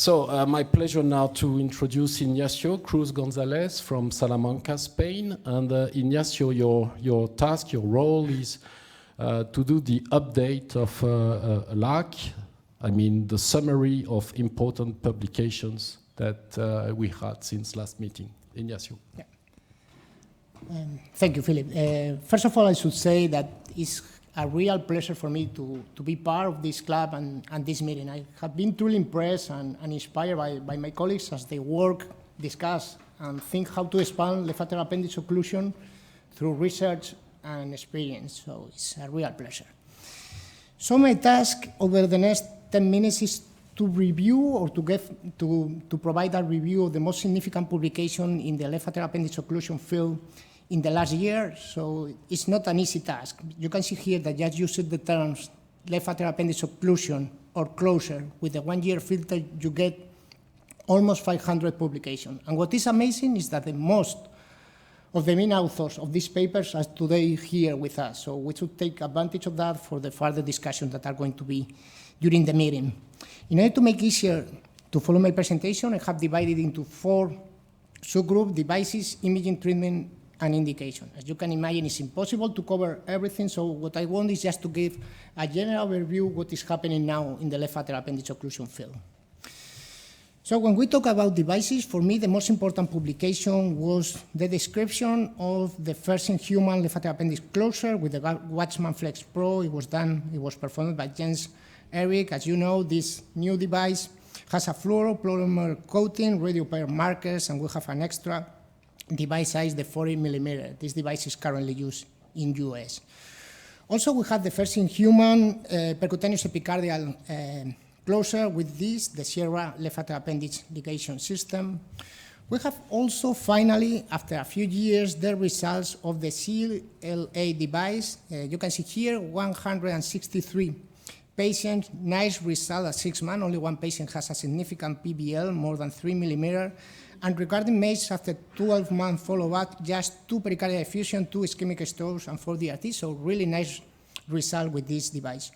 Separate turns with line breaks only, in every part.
My pleasure now to introduce Ignacio Cruz Gonzalez from Salamanca, Spain. And Ignacio, your task, your role is to do the update of LAACC, I mean the summary of important publications that we had since last meeting. Ignacio.
Yeah. Thank you, Philippe. First of all, I should say that it's a real pleasure for me to be part of this club and this meeting. I have been truly impressed and inspired by my colleagues as they work, discuss, and think how to expand left lateral appendage occlusion through research and experience. So it's a real pleasure. So my task over the next 10 minutes is to review or to provide a review of the most significant publication in the left lateral appendage occlusion field in the last year. So it's not an easy task. You can see here that just using the terms left lateral appendage occlusion or closure with the 1-year filter, you get almost 500 publications. And what is amazing is that the most of the main authors of these papers are today here with us. So we should take advantage of that for the further discussions that are going to be during the meeting. In order to make it easier to follow my presentation, I have divided into 4 subgroup devices, imaging, treatment, and indication. As you can imagine, it's impossible to cover everything, so what I want is just to give a general overview of what is happening now in the left lateral appendage occlusion field. So when we talk about devices, for me, the most important publication was the description of the first in human left lateral appendage closure with the Watchman Flex Pro. It was performed by Erik. As you know, this new device has a fluoropolymer coating, radio pair markers, and we have an extra device size, the 40 millimeter. This device is currently used in US. Also, we have the first in human percutaneous epicardial closure with this, the Sierra left lateral appendage ligation system. We have also finally, after a few years, the results of the CLA device. You can see here 163 patients, nice result at 6 months. Only one patient has a significant PBL, more than 3 millimeter. And regarding MACE, after 12-month follow-up, just 2 pericardial effusion, 2 ischemic strokes, and 4 DRT. So really nice result with this device.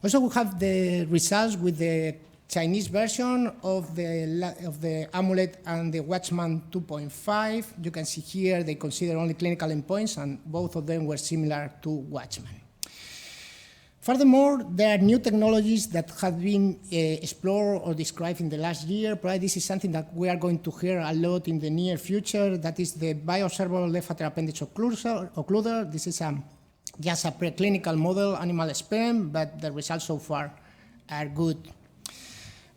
Also, we have the results with the Chinese version of the Amulet and the Watchman 2.5. You can see here they consider only clinical endpoints, and both of them were similar to Watchman. Furthermore, there are new technologies that have been explored or described in the last year. Probably this is something that we are going to hear a lot in the near future. That is the bioobservable left lateral appendage occluder. This is just a preclinical model, animal experiment, but the results so far are good.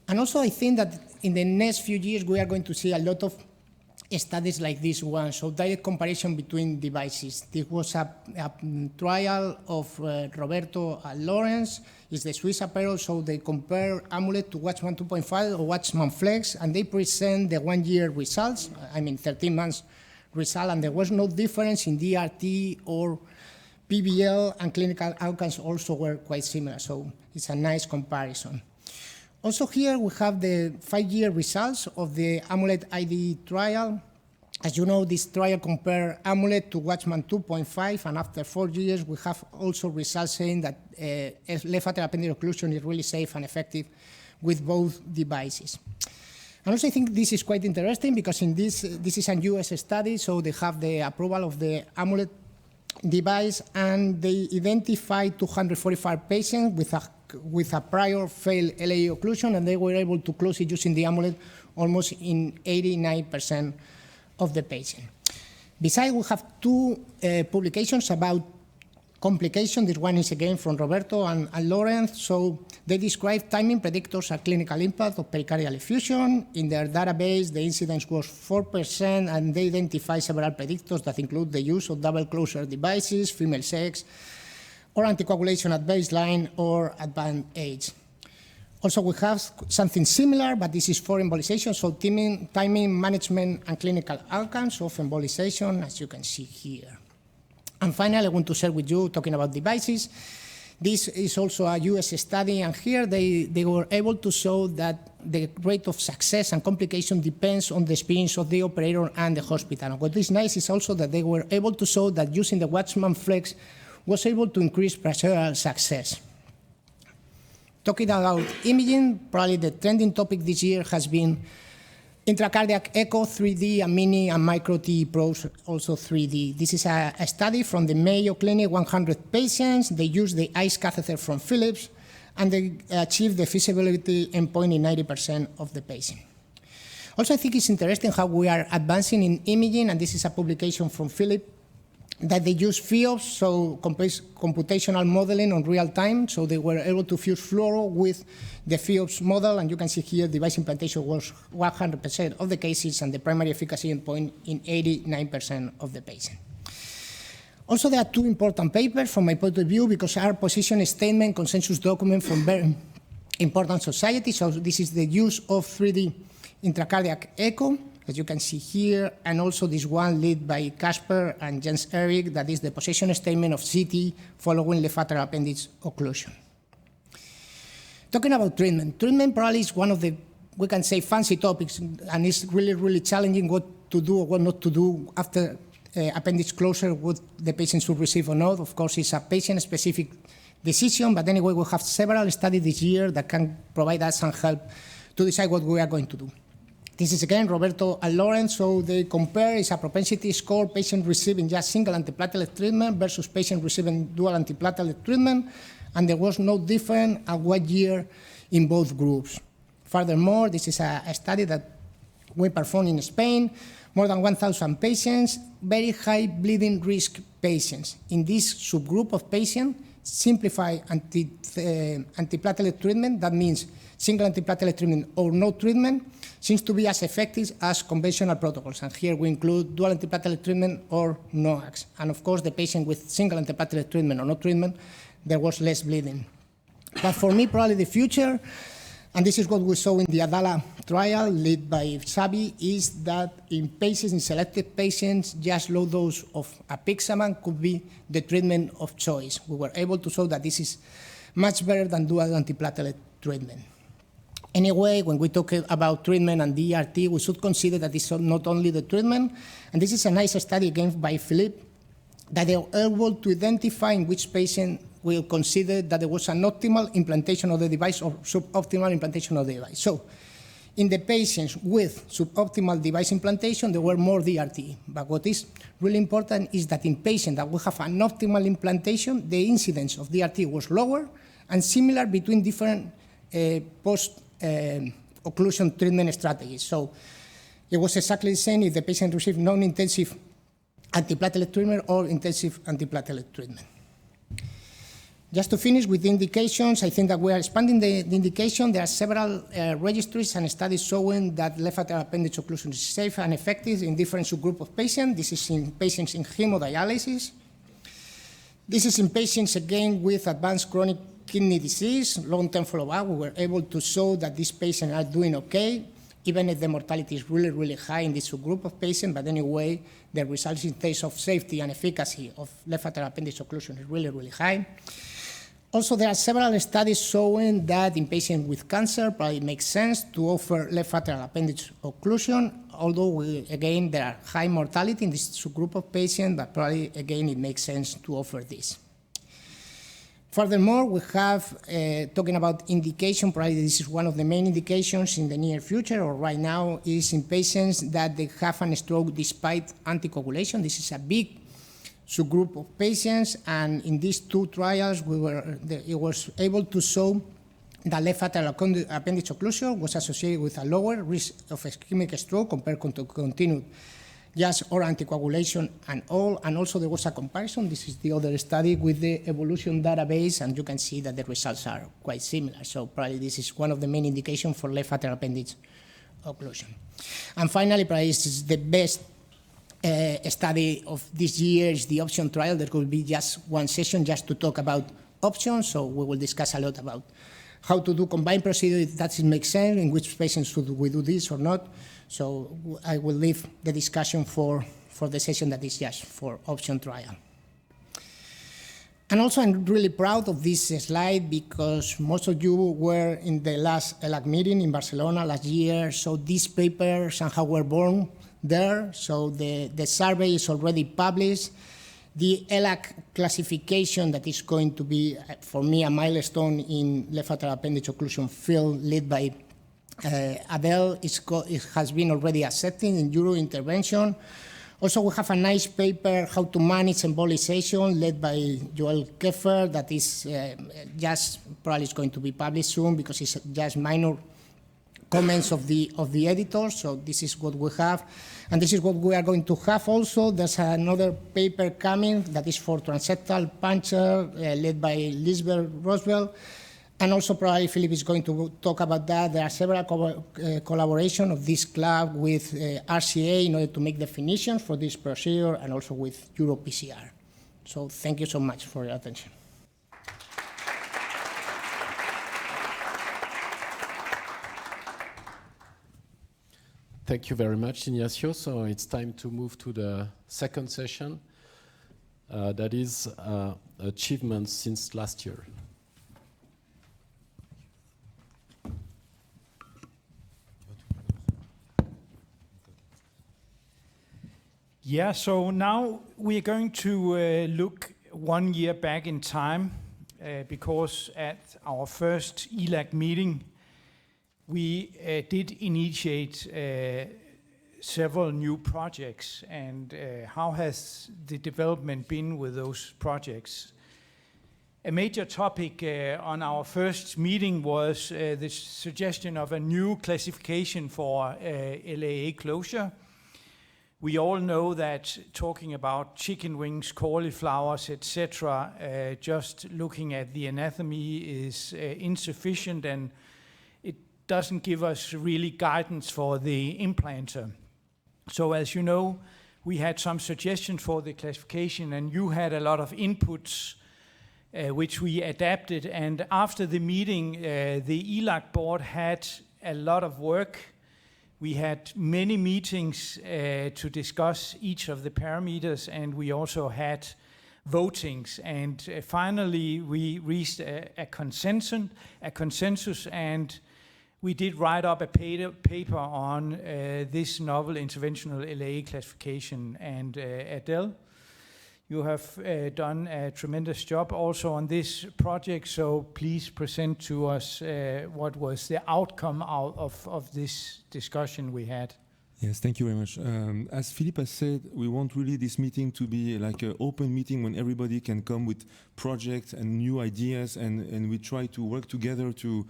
And also, I think that in the next few years, we are going to see a lot of studies like this one, so direct comparison between devices. This was a trial of Roberto and Lawrence. It's the Swiss apparel, so they compare Amulet to Watchman 2.5 or Watchman Flex, and they present the 1-year results, 13 months result, and there was no difference in DRT or PBL, and clinical outcomes also were quite similar, so it's a nice comparison. Also here we have the 5-year results of the Amulet ID trial. As you know, this trial compared Amulet to Watchman 2.5, and after 4 years we have also results saying that left lateral appendage occlusion is really safe and effective with both devices. And also I think this is quite interesting because in this is a US study, so they have the approval of the Amulet device, and they identified 245 patients with a prior failed LAA occlusion, and they were able to close it using the Amulet almost in 89% of the patients. Besides, we have 2 publications about complications. This one is again from Roberto and Lawrence. So they describe timing predictors and clinical impact of pericardial effusion. In their database, the incidence was 4%, and they identify several predictors that include the use of double closure devices, female sex, or anticoagulation at baseline or advanced age. Also, we have something similar, but this is for embolization, so timing management and clinical outcomes of embolization, as you can see here. And finally, I want to share with you, talking about devices, this is also a US study, and here they were able to show that the rate of success and complication depends on the experience of the operator and the hospital. And what is nice is also that they were able to show that using the Watchman Flex was able to increase procedural success. Talking about imaging, probably the trending topic this year has been intracardiac echo 3D and mini and micro TE probes also 3D. This is a study from the Mayo Clinic, 100 patients. They used the ICE catheter from Philips, and they achieved the feasibility endpoint in 90% of the patients. Also, I think it's interesting how we are advancing in imaging, and this is a publication from Philips, that they use FIOPS, so computational modeling on real time, so they were able to fuse fluoro with the FIOPS model, and you can see here device implantation was 100% of the cases and the primary efficacy endpoint in 89% of the patients. Also, there are two important papers from my point of view because our position statement consensus document from very important societies. So this is the use of 3D intracardiac echo, as you can see here, and also this one led by Casper and Jens Erik, that is the position statement of CT following left lateral appendage occlusion. Talking about treatment. Treatment probably is one of the, we can say, fancy topics, and it's really, really challenging what to do or what not to do after appendage closure, what the patient should receive or not. Of course, it's a patient-specific decision, but anyway, we have several studies this year that can provide us some help to decide what we are going to do. This is again Roberto and Lawrence, so they compare is a propensity score patient receiving just single antiplatelet treatment versus patient receiving dual antiplatelet treatment, and there was no difference at what year in both groups. Furthermore, this is a study that we performed in Spain, more than 1,000 patients, very high bleeding risk patients. In this subgroup of patients, simplified antiplatelet treatment, that means single antiplatelet treatment or no treatment, seems to be as effective as conventional protocols. And here we include dual antiplatelet treatment or NOACs. And of course, the patient with single antiplatelet treatment or no treatment, there was less bleeding. But for me, probably the future, and this is what we saw in the ADALA trial led by Xavi, is that in patients, in selected patients, just low dose of apixaban could be the treatment of choice. We were able to show that this is much better than dual antiplatelet treatment. Anyway, when we talk about treatment and DRT, we should consider that it's not only the treatment, and this is a nice study again by Philippe, that they were able to identify in which patient will consider that there was an optimal implantation of the device or suboptimal implantation of the device. So, in the patients with suboptimal device implantation, there were more DRT. But what is really important is that in patients that will have an optimal implantation, the incidence of DRT was lower and similar between different post-occlusion treatment strategies. So it was exactly the same if the patient received non-intensive antiplatelet treatment or intensive antiplatelet treatment. Just to finish with the indications, I think that we are expanding the indication. There are several registries and studies showing that left lateral appendage occlusion is safe and effective in different subgroups of patients. This is in patients in hemodialysis. This is in patients, again, with advanced chronic kidney disease, long-term follow-up. We were able to show that these patients are doing okay, even if the mortality is really, really high in this subgroup of patients. But anyway, the results in terms of safety and efficacy of left lateral appendage occlusion is really, really high. Also, there are several studies showing that in patients with cancer, probably it makes sense to offer left lateral appendage occlusion, although, again, there are high mortality in this subgroup of patients, but probably, again, it makes sense to offer this. Furthermore, we have, talking about indication, probably this is one of the main indications in the near future, or right now, is in patients that they have a stroke despite anticoagulation. This is a big subgroup of patients, and in these two trials, it was able to show that left lateral appendage occlusion was associated with a lower risk of ischemic stroke compared to continued just oral anticoagulation and also there was a comparison. This is the other study with the evolution database, and you can see that the results are quite similar. So probably this is one of the main indications for left lateral appendage occlusion. And finally, probably this is the best study of this year is the option trial. There will be just one session just to talk about options, so we will discuss a lot about how to do combined procedure, if that makes sense, in which patients should we do this or not. So I will leave the discussion for the session that is just for option trial. And also I'm really proud of this slide because most of you were in the last ELAACC meeting in Barcelona last year, so these papers somehow were born there. So the survey is already published. the ELAACC classification that is going to be, for me, a milestone in left lateral appendage occlusion field, led by Adel, it has been already accepted in Euro intervention. Also, we have a nice paper, How to Manage Embolization, led by Joelle Kefer, that is probably is going to be published soon because it's just minor comments of the editor. So this is what we have. And this is what we are going to have also. There's another paper coming that is for Transseptal puncture, led by Liesbeth, Rosseel. And also probably Philippe is going to talk about that. There are several collaborations of this club with RCA in order to make definitions for this procedure, and also with EuroPCR. So thank you so much for your attention.
Thank you very much, Ignacio. So it's time to move to the second session. That is achievements since last year.
Yeah, so now we're going to look 1 year back in time because at our first ELAACC meeting, we did initiate several new projects. And how has the development been with those projects? A major topic on our first meeting was the suggestion of a new classification for LAA closure. We all know that talking about chicken wings, cauliflowers, etc., just looking at the anatomy is insufficient, and it doesn't give us really guidance for the implanter. So as you know, we had some suggestions for the classification, and you had a lot of inputs which we adapted. And after the meeting, the ELAACC board had a lot of work. We had many meetings to discuss each of the parameters, and we also had votings. And finally, we reached a consensus, and we did write up a paper on this novel interventional LAA classification. And Adel, you have done a tremendous job also on this project, so please present to us what was the outcome of this discussion we had.
Yes, thank you very much. As Philippe has said, we want really this meeting to be like an open meeting when everybody can come with projects and new ideas, and we try to work together to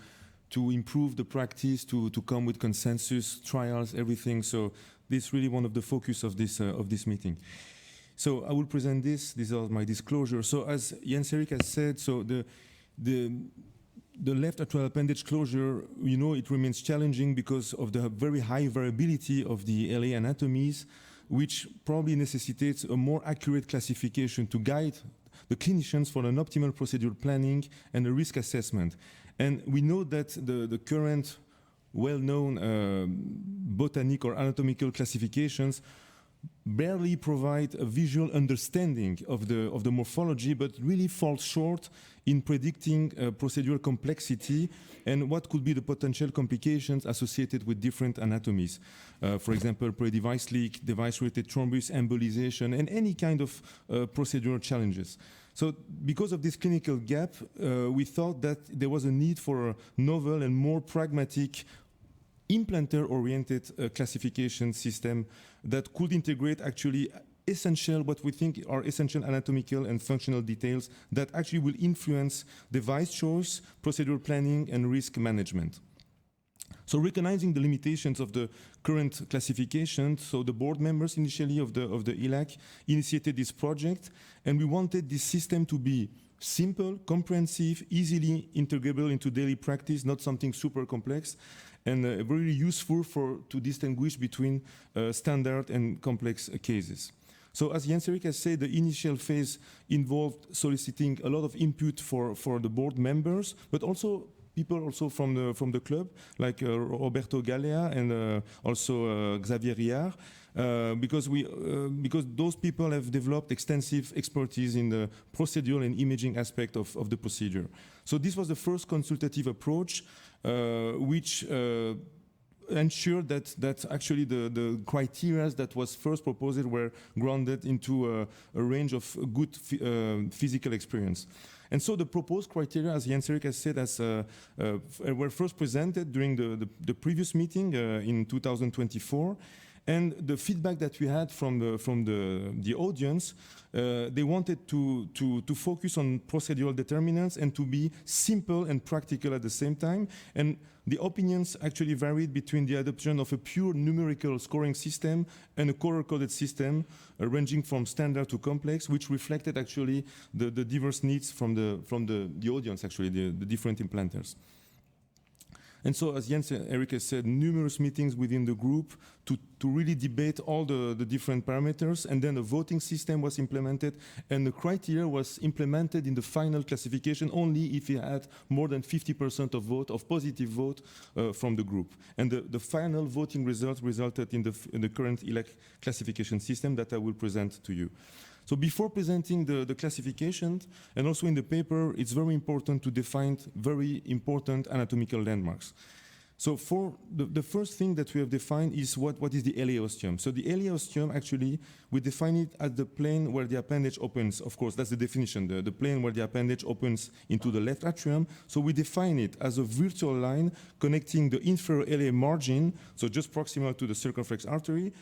improve the practice, to come with consensus, trials, everything. So this is really one of the focus of this meeting. So I will present this. These are my disclosures. So as Erik has said, so the left lateral appendage closure, you know, it remains challenging because of the very high variability of the LA anatomies, which probably necessitates a more accurate classification to guide the clinicians for an optimal procedural planning and a risk assessment. And we know that the current well-known botanic or anatomical classifications barely provide a visual understanding of the morphology, but really falls short in predicting procedural complexity and what could be the potential complications associated with different anatomies. For example, pre-device leak, device-related thrombus, embolization, and any kind of procedural challenges. So because of this clinical gap, we thought that there was a need for a novel and more pragmatic implanter-oriented classification system that could integrate actually what we think are essential anatomical and functional details that actually will influence device choice, procedural planning, and risk management. So recognizing the limitations of the current classification, so the board members initially of the ELAACC initiated this project, and we wanted this system to be simple, comprehensive, easily integrable into daily practice, not something super complex, and very useful to distinguish between standard and complex cases. So as Erik has said, the initial phase involved soliciting a lot of input for the board members, but also people from the club, like Roberto Galea and also Xavier Riard, because those people have developed extensive expertise in the procedural and imaging aspect of the procedure. So this was the first consultative approach, which ensure that actually the criteria that was first proposed were grounded into a range of good physical experience. And so the proposed criteria, as Erik has said, were first presented during the previous meeting in 2024. And the feedback that we had from the audience, they wanted to focus on procedural determinants and to be simple and practical at the same time. And the opinions actually varied between the adoption of a pure numerical scoring system and a color-coded system, ranging from standard to complex, which reflected actually the diverse needs from the audience, actually, the different implanters. And so, as Erik has said, numerous meetings within the group to really debate all the different parameters, and then a voting system was implemented, and the criteria was implemented in the final classification only if you had more than 50% of positive vote from the group. And the final voting results resulted in the current ELAACC classification system that I will present to you. So before presenting the classifications, and also in the paper, it's very important to define very important anatomical landmarks. So for the first thing that we have defined is what is the LAA ostium. So the LAA ostium, actually, we define it as the plane where the appendage opens. Of course, that's the definition, the plane where the appendage opens into the left atrium. So we define it as a virtual line connecting the inferior LAA margin, so just proximal to the circumflex artery,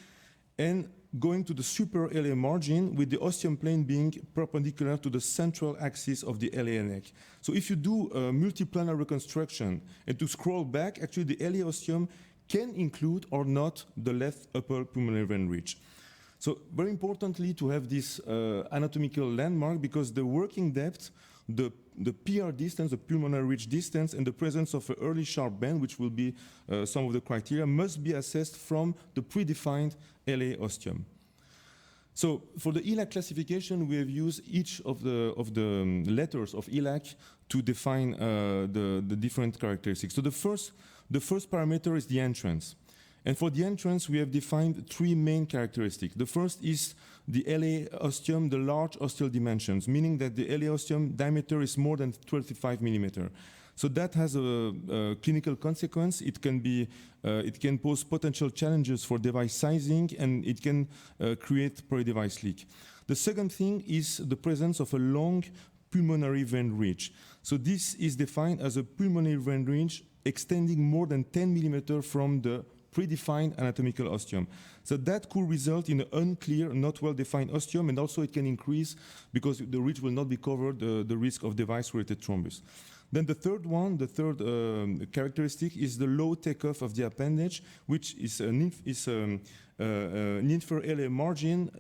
and going to the superior LAA margin with the ostium plane being perpendicular to the central axis of the LAA neck. So if you do a multiplanar reconstruction and to scroll back, actually the LAA ostium can include or not the left upper pulmonary vein ridge. So very importantly to have this anatomical landmark, because the working depth, the PR distance, the pulmonary ridge distance, and the presence of an early sharp bend, which will be some of the criteria, must be assessed from the predefined LAA ostium. So for the ELAACC classification, we have used each of the letters of ELAACC to define the different characteristics. So the first parameter is the entrance. And for the entrance, we have defined three main characteristics. The first is the LAA ostium, the large ostial dimensions, meaning that the LAA ostium diameter is more than 25 millimeter. So that has a clinical consequence. It can pose potential challenges for device sizing, and it can create peri-device leak. The second thing is the presence of a long pulmonary vein ridge. So this is defined as a pulmonary vein ridge extending more than 10 millimeter from the predefined anatomical ostium. So that could result in an unclear, not well-defined ostium, and also it can increase, because the ridge will not be covered, the risk of device-related thrombus. Then the third characteristic is the low takeoff of the appendage, which is an inferior LAA margin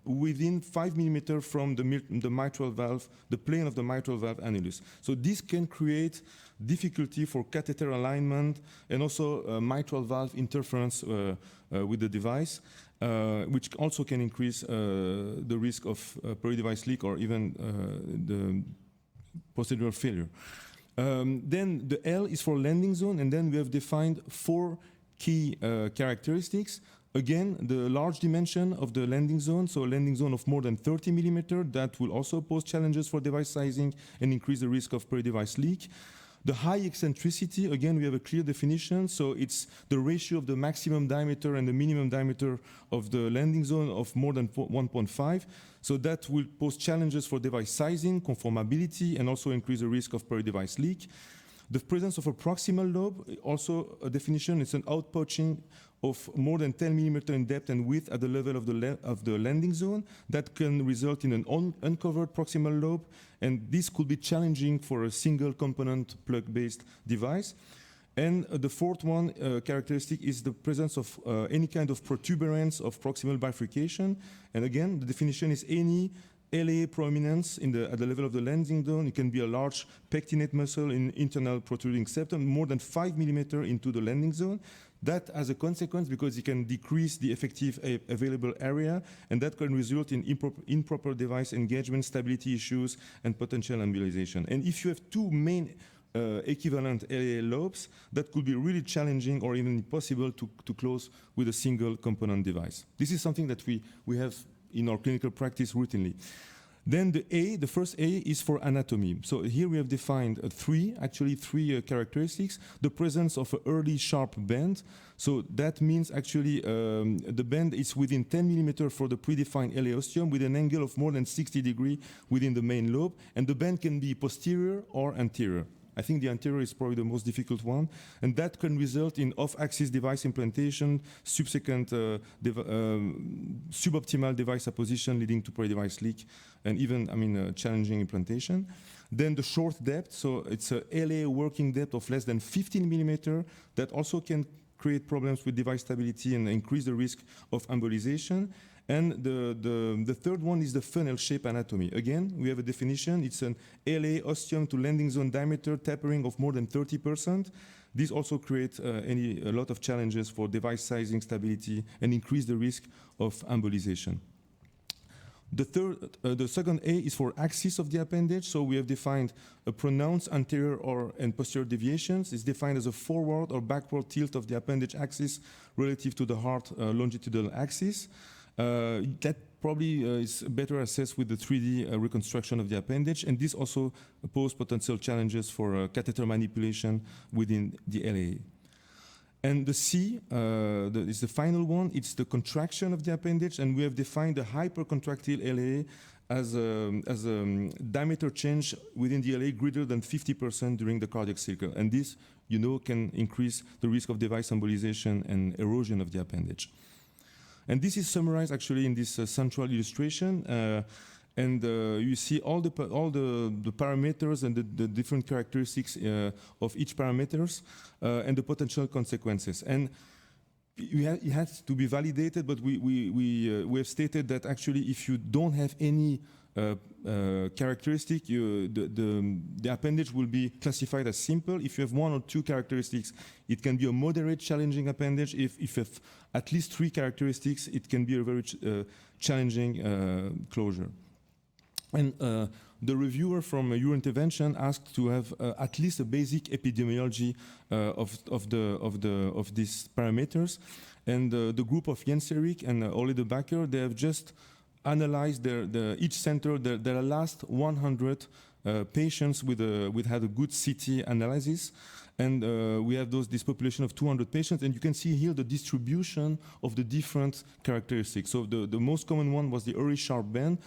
within 5 millimeter from the mitral valve, the plane of the mitral valve annulus. So this can create difficulty for catheter alignment and also mitral valve interference with the device, which also can increase the risk of peri-device leak or even the procedural failure. Then the L is for landing zone, and then we have defined 4 key characteristics. Again, the large dimension of the landing zone, so a landing zone of more than 30 millimeter, that will also pose challenges for device sizing and increase the risk of peri-device leak. The high eccentricity, again, we have a clear definition, so it's the ratio of the maximum diameter and the minimum diameter of the landing zone of more than 1.5. So that will pose challenges for device sizing, conformability, and also increase the risk of peri-device leak. The presence of a proximal lobe, also a definition, it's an outpouching of more than 10 millimeter in depth and width at the level of the landing zone. That can result in an uncovered proximal lobe, and this could be challenging for a single component plug-based device. And the fourth one characteristic is the presence of any kind of protuberance of proximal bifurcation. And again, the definition is any LAA prominence at the level of the landing zone. It can be a large pectinate muscle in internal protruding septum, more than 5 millimeter into the landing zone. That has a consequence because it can decrease the effective available area, and that can result in improper device engagement, stability issues, and potential embolization. And if you have two main equivalent LAA lobes, that could be really challenging or even impossible to close with a single component device. This is something that we have in our clinical practice routinely. Then the first A is for anatomy. So here we have defined three characteristics. The presence of an early sharp bend. So that means actually the bend is within 10 millimeters for the predefined LA osteum with an angle of more than 60 degrees within the main lobe. And the bend can be posterior or anterior. I think the anterior is probably the most difficult one, and that can result in off-axis device implantation, subsequent suboptimal device apposition leading to peri-device leak, and even, challenging implantation. Then the short depth, so it's a LA working depth of less than 15 millimeter that also can create problems with device stability and increase the risk of embolization. And the third one is the funnel shape anatomy. Again, we have a definition. It's an LA osteum to landing zone diameter tapering of more than 30%. This also creates a lot of challenges for device sizing, stability, and increase the risk of embolization. The second A is for axis of the appendage. So we have defined a pronounced anterior and posterior deviations. It's defined as a forward or backward tilt of the appendage axis relative to the heart longitudinal axis. That probably is better assessed with the 3D reconstruction of the appendage, and this also poses potential challenges for catheter manipulation within the LAA. And the C is the final one. It's the contraction of the appendage, and we have defined the hypercontractile LAA as a diameter change within the LAA greater than 50% during the cardiac cycle, and this, can increase the risk of device embolization and erosion of the appendage. And this is summarized actually in this central illustration, and you see all the parameters and the different characteristics of each parameters and the potential consequences. And it has to be validated, but we have stated that actually if you don't have any characteristic, the appendage will be classified as simple. If you have one or two characteristics, it can be a moderate challenging appendage. If you have at least three characteristics, it can be a very challenging closure. And the reviewer from Eurointervention asked to have at least a basic epidemiology of these parameters. And the group of Jens Erik and Ole de Backer, they have just analyzed each center, their last 100 patients with had a good CT analysis. And we have this population of 200 patients, and you can see here the distribution of the different characteristics. So the most common one was the early sharp bend.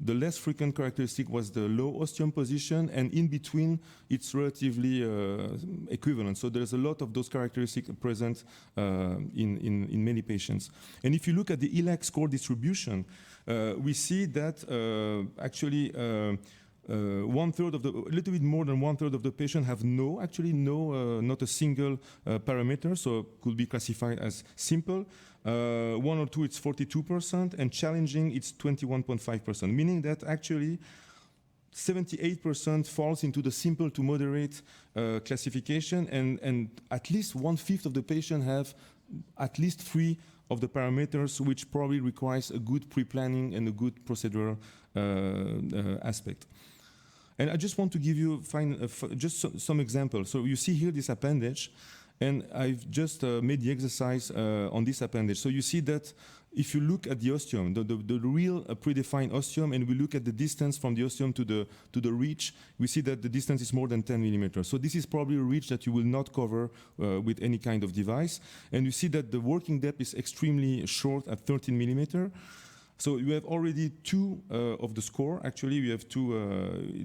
The less frequent characteristic was the low osteum position, and in between, it's relatively equivalent. So there's a lot of those characteristics present in many patients. And if you look at the ELAACC score distribution, we see that actually a little bit more than 1/3 of the patients have not a single parameter, so could be classified as simple. One or two, it's 42%, and challenging, it's 21.5%, meaning that actually 78% falls into the simple to moderate classification, and at least 1/5 of the patients have at least 3 of the parameters, which probably requires a good pre-planning and a good procedural aspect. And I just want to give you just some examples. So you see here this appendage, and I've just made the exercise on this appendage. So you see that if you look at the osteum, the real predefined osteum, and we look at the distance from the osteum to the reach, we see that the distance is more than 10 millimeters. So this is probably a reach that you will not cover with any kind of device. And you see that the working depth is extremely short at 13 millimeter. So you have already 2 of the score. Actually, you have 2.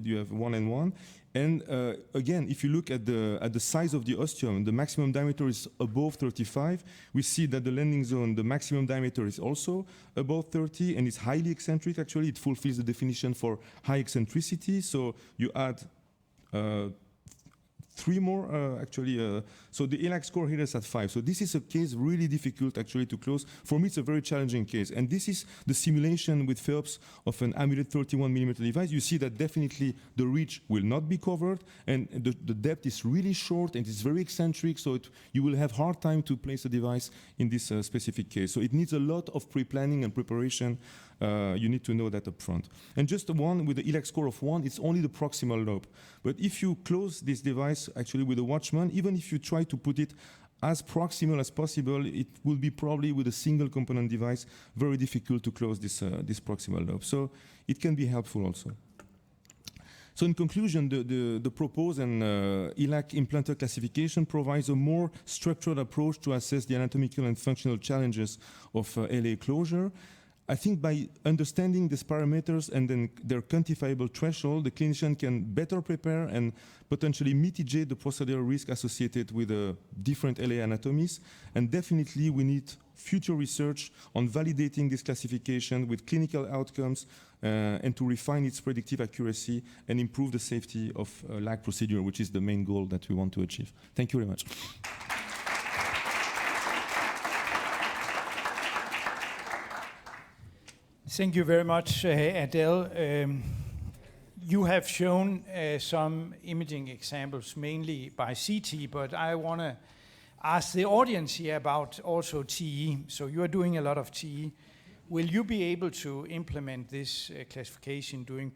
You have 1 and 1. And again, if you look at the size of the osteum, the maximum diameter is above 35. We see that the landing zone, the maximum diameter is also above 30, and it's highly eccentric. Actually, it fulfills the definition for high eccentricity. So you add 3 more, so the ELAACC score here is at 5. So this is a case really difficult actually to close. For me, it's a very challenging case. And this is the simulation with FEOPS of an Amulet 31 millimeter device. You see that definitely the reach will not be covered, and the depth is really short, and it's very eccentric, so you will have hard time to place a device in this specific case. So it needs a lot of pre-planning and preparation. You need to know that up front. And just the one with the ELAACC score of 1, it's only the proximal lobe. But if you close this device actually with a Watchman, even if you try to put it as proximal as possible, it will be probably with a single component device very difficult to close this proximal lobe. So it can be helpful also. So in conclusion, the proposed and ELAACC implanter classification provides a more structured approach to assess the anatomical and functional challenges of LAA closure. I think by understanding these parameters and then their quantifiable threshold, the clinician can better prepare and potentially mitigate the procedural risk associated with different LAA anatomies. And definitely we need future research on validating this classification with clinical outcomes and to refine its predictive accuracy and improve the safety of LAAC procedure, which is the main goal that we want to achieve. Thank you very much.
Thank you very much, Adel. You have shown some imaging examples, mainly by CT, but I want to ask the audience here about also TE. So you are doing a lot of TE. Will you be able to implement this classification during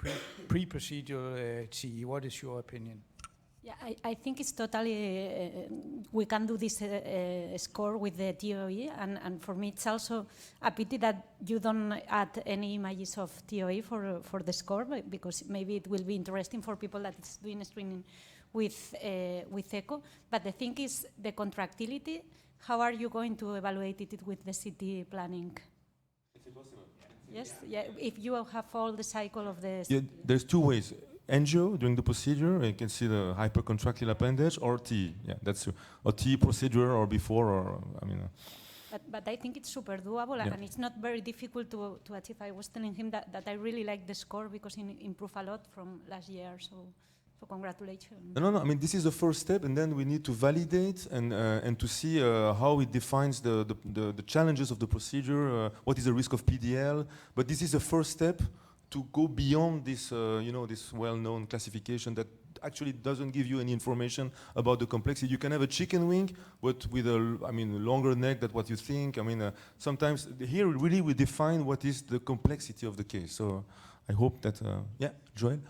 pre-procedural TE? What is your opinion?
Yeah, I think it's totally, we can do this score with the TOE, and for me it's also a pity that you don't add any images of TOE for the score, because maybe it will be interesting for people that is doing screening with echo. But the thing is the contractility. How are you going to evaluate it with the CT planning?
It's impossible.
Yes, yeah. If you have all the cycle of the...
Yeah, there's two ways. Angio during the procedure, you can see the hypercontractile appendage, or TE. Yeah, that's a TE procedure or before, or I mean.
But I think it's super doable,
Yeah.
and it's not very difficult to achieve. I was telling him that I really like the score because it improved a lot from last year. So congratulations.
No. I mean, this is the first step, and then we need to validate and to see how it defines the challenges of the procedure. What is the risk of PDL? But this is the first step to go beyond this, this well-known classification that actually doesn't give you any information about the complexity. You can have a chicken wing, but with a longer neck than what you think. Sometimes here really we define what is the complexity of the case. So I hope that, Joelle.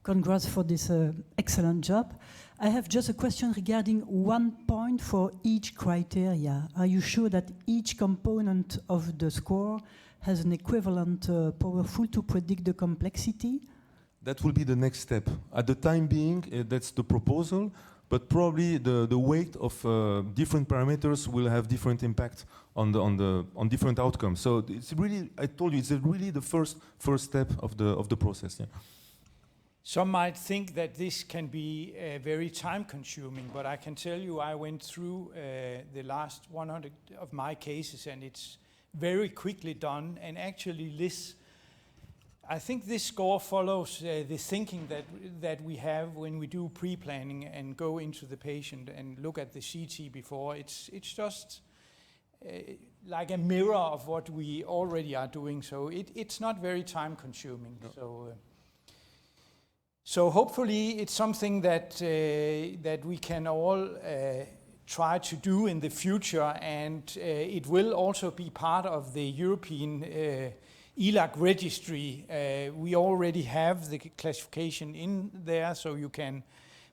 Congrats for this excellent job. I have just a question regarding 1 point for each criteria. Are you sure that each component of the score has an equivalent powerful to predict the complexity?
That will be the next step. At the time being, that's the proposal, but probably the weight of different parameters will have different impact on different outcomes. So it's really, I told you, it's really the first step of the process. Yeah.
Some might think that this can be very time-consuming, but I can tell you I went through the last 100 of my cases, and it's very quickly done. And actually, I think this score follows the thinking that we have when we do pre-planning and go into the patient and look at the CT before. It's just like a mirror of what we already are doing. So it's not very time-consuming. No. So hopefully it's something that we can all try to do in the future, and it will also be part of the European ELAACC registry. We already have the classification in there, so you can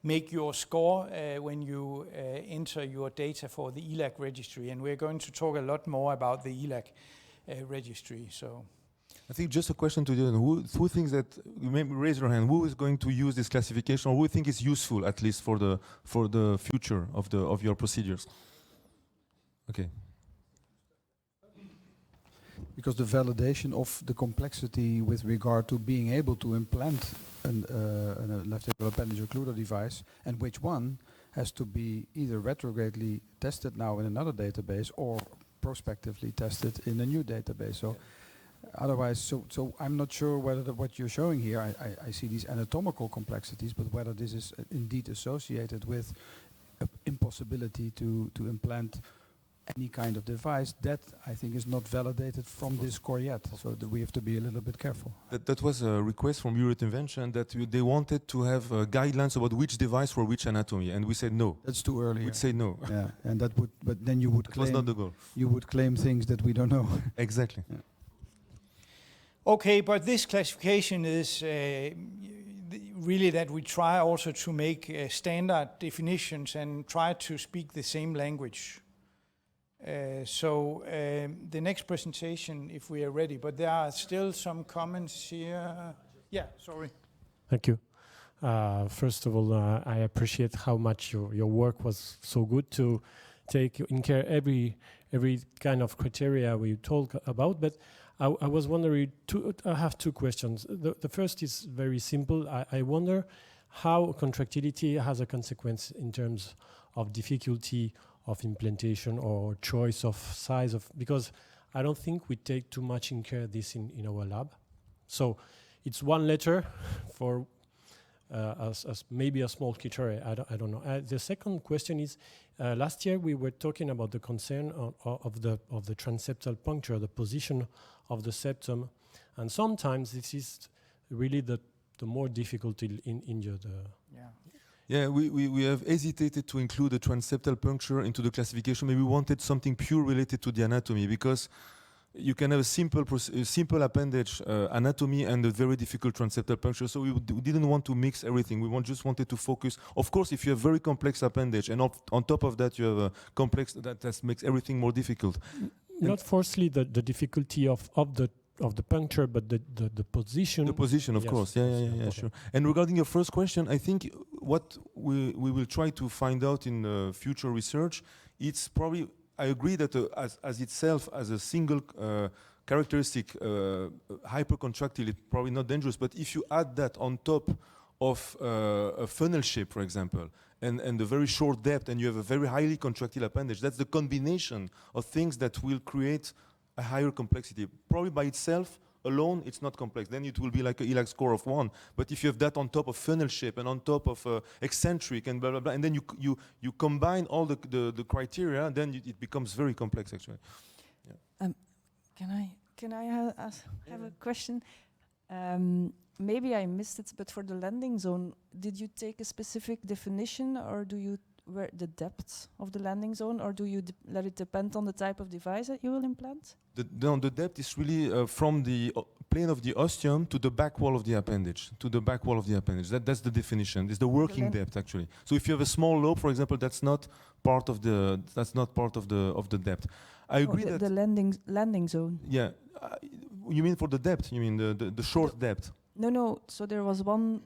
make your score when you enter your data for the ELAACC registry, and we're going to talk a lot more about the ELAACC registry. So.
I think just a question to you. Who thinks that, maybe raise your hand, who is going to use this classification, or who think is useful at least for the future of your procedures? Okay.
Because the validation of the complexity with regard to being able to implant a left apical appendage occluder device, and which one has to be either retrogradely tested now in another database or prospectively tested in a new database. So. Otherwise, so I'm not sure whether what you're showing here, I see these anatomical complexities, but whether this is indeed associated with an impossibility to implant any kind of device, that I think is not validated from this score yet. So we have to be a little bit careful.
That was a request from EuroIntervention that they wanted to have guidelines about which device for which anatomy, and we said no.
That's too early.
We'd say no.
Yeah, and that would, but then you would claim.
Was not the goal.
You would claim things that we don't know.
Exactly.
Yeah.
Okay, but this classification is, really that we try also to make standard definitions and try to speak the same language. The next presentation, if we are ready, but there are still some comments here. Yeah, sorry.
Thank you. First of all, I appreciate how much your work was so good to take in care every kind of criteria we talk about. But I was wondering, I have two questions. The first is very simple. I wonder how contractility has a consequence in terms of difficulty of implantation or choice of size of, because I don't think we take too much in care this in our lab. So it's one letter for as maybe a small criteria, I don't know. The second question is, last year we were talking about the concern of the transseptal puncture, the position of the septum, and sometimes this is really the more difficult in injured.
Yeah, we have hesitated to include the transseptal puncture into the classification. Maybe we wanted something pure related to the anatomy, because you can have a simple appendage anatomy and a very difficult transseptal puncture. So we didn't want to mix everything. We just wanted to focus. Of course, if you have very complex appendage and on top of that you have a complex that makes everything more difficult.
Not forcefully the difficulty of the puncture, but the position.
The position, of course. Yeah, okay. Sure. And regarding your first question, I think what we will try to find out in future research, it's probably, I agree that as itself, as a single characteristic, hypercontractile, it's probably not dangerous. But if you add that on top of a funnel shape, for example, and a very short depth, and you have a very highly contractile appendage, that's the combination of things that will create a higher complexity. Probably by itself, alone, it's not complex. Then it will be like an ELAACC score of 1. But if you have that on top of funnel shape and on top of eccentric and blah, blah, blah, and then you combine all the criteria, then it becomes very complex, actually. Yeah.
Can I have a question? Maybe I missed it, but for the landing zone, did you take a specific definition, or do you the depth of the landing zone, or do you let it depend on the type of device that you will implant?
The depth is really from the plane of the ostium to the back wall of the appendage. That's the definition. It's the working depth, actually. So if you have a small lobe, for example, that's not part of the depth. I agree that
the landing zone.
Yeah, you mean for the depth? You mean the short depth?
No. So there was one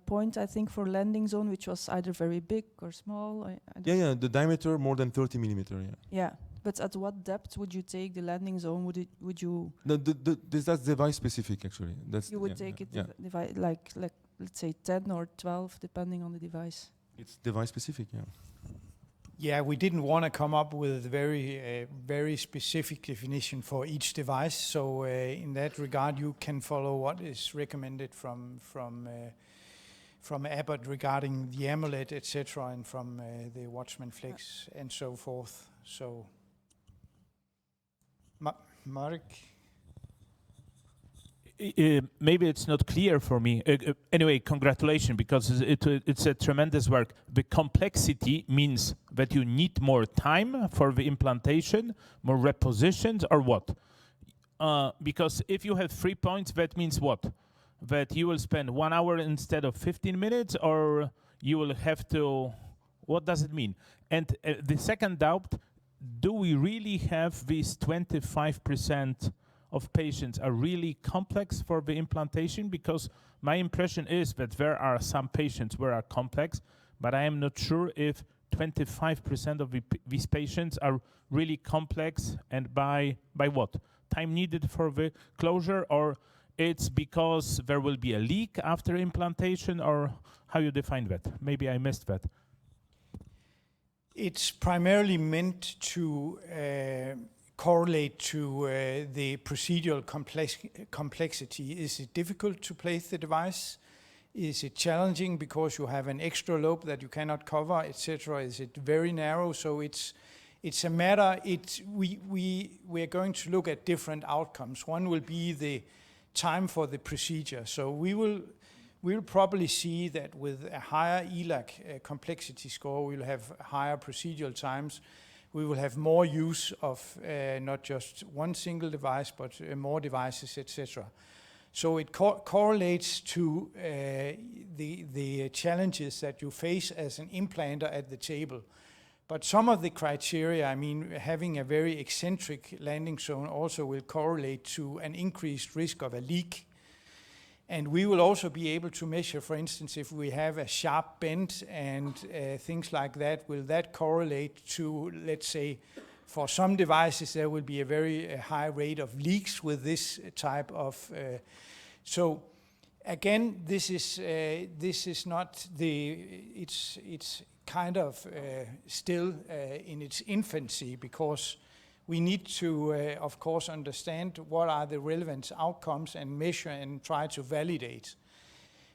point, I think, for landing zone, which was either very big or small. I don't
the diameter more than 30 millimeter.
Yeah, but at what depth would you take the landing zone? Would you?
That's device specific, actually.
You would take it device like let's say 10 or 12, depending on the device.
It's device specific, yeah.
Yeah, we didn't want to come up with a very specific definition for each device. So in that regard, you can follow what is recommended from Abbott regarding the amulet, etc., and from the Watchman Flex and so forth. So, Mark?
Maybe it's not clear for me. Anyway, congratulations, because it's a tremendous work. The complexity means that you need more time for the implantation, more repositions, or what? Because if you have 3 points, that means what? That you will spend 1 hour instead of 15 minutes, or you will have to... What does it mean? And the second doubt, do we really have these 25% of patients are really complex for the implantation? Because my impression is that there are some patients who are complex, but I am not sure if 25% of these patients are really complex, and by what? Time needed for the closure, or it's because there will be a leak after implantation, or how you define that? Maybe I missed that.
It's primarily meant to correlate to the procedural complexity. Is it difficult to place the device? Is it challenging because you have an extra lobe that you cannot cover, etc.? Is it very narrow? So it's a matter. We are going to look at different outcomes. One will be the time for the procedure. So we'll probably see that with a higher ELAACC complexity score, we'll have higher procedural times. We will have more use of not just one single device, but more devices, etc. So it correlates to the challenges that you face as an implanter at the table. But some of the criteria, I mean, having a very eccentric landing zone also will correlate to an increased risk of a leak. And we will also be able to measure, for instance, if we have a sharp bend and things like that, will that correlate to, let's say, for some devices, there will be a very high rate of leaks with this type of. So again, this is not the. It's kind of still in its infancy, because we need to, of course, understand what are the relevant outcomes and measure and try to validate.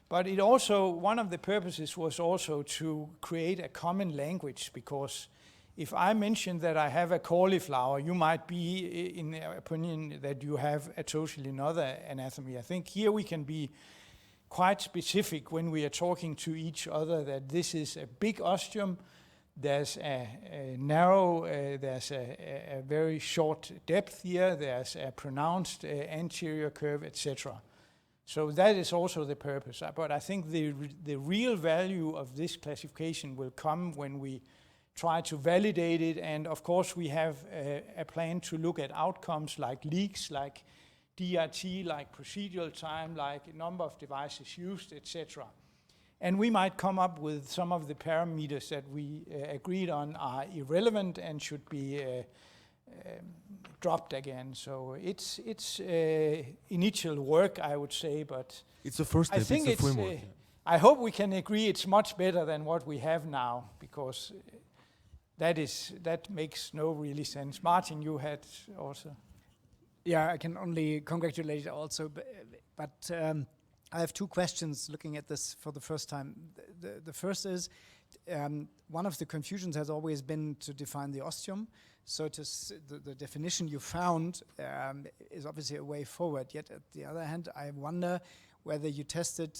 But it also, one of the purposes was also to create a common language, because if I mention that I have a cauliflower, you might be in the opinion that you have a totally another anatomy. I think here we can be quite specific when we are talking to each other that this is a big ostium, there's a narrow, there's a very short depth here, there's a pronounced anterior curve, etc. So that is also the purpose. But I think the real value of this classification will come when we try to validate it, and of course we have a plan to look at outcomes like leaks, like DRT, like procedural time, like number of devices used, etc. And we might come up with some of the parameters that we agreed on are irrelevant and should be dropped again. So it's initial work, I would say, but
it's the first step.
I think
it's a framework.
I hope we can agree it's much better than what we have now, because that makes no really sense. Martin, you had also.
Yeah, I can only congratulate also, but I have two questions looking at this for the first time. The first is, one of the confusions has always been to define the ostium. So the definition you found is obviously a way forward. Yet at the other hand, I wonder whether you tested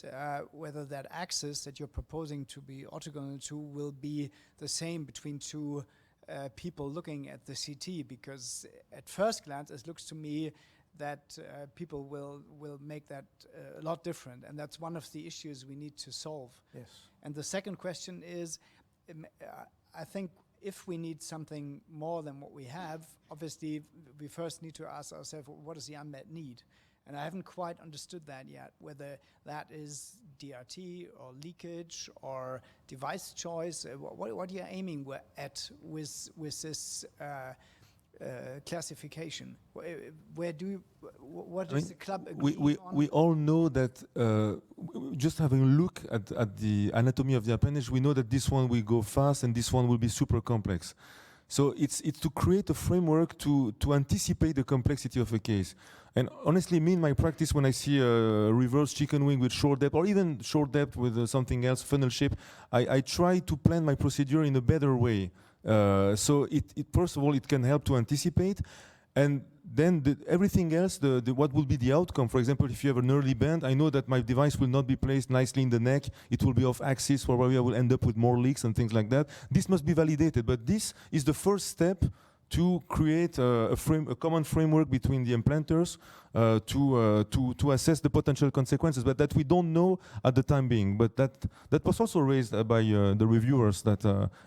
whether that axis that you're proposing to be orthogonal to will be the same between two people looking at the CT, because at first glance it looks to me that people will make that a lot different, and that's one of the issues we need to solve.
Yes.
And the second question is, I think if we need something more than what we have, obviously we first need to ask ourselves, what is the unmet need? And I haven't quite understood that yet, whether that is DRT or leakage or device choice. What are you aiming at with this classification? What is the club agreeing on?
We all know that just having a look at the anatomy of the appendage, we know that this one will go fast and this one will be super complex. So it's to create a framework to anticipate the complexity of a case. And honestly, me in my practice, when I see a reverse chicken wing with short depth, or even short depth with something else, funnel shape, I try to plan my procedure in a better way. So first of all, it can help to anticipate, and then everything else, what will be the outcome? For example, if you have an early bend, I know that my device will not be placed nicely in the neck. It will be off axis, probably I will end up with more leaks and things like that. This must be validated, but this is the first step to create a common framework between the implanters to assess the potential consequences, but that we don't know at the time being. But that was also raised by the reviewers,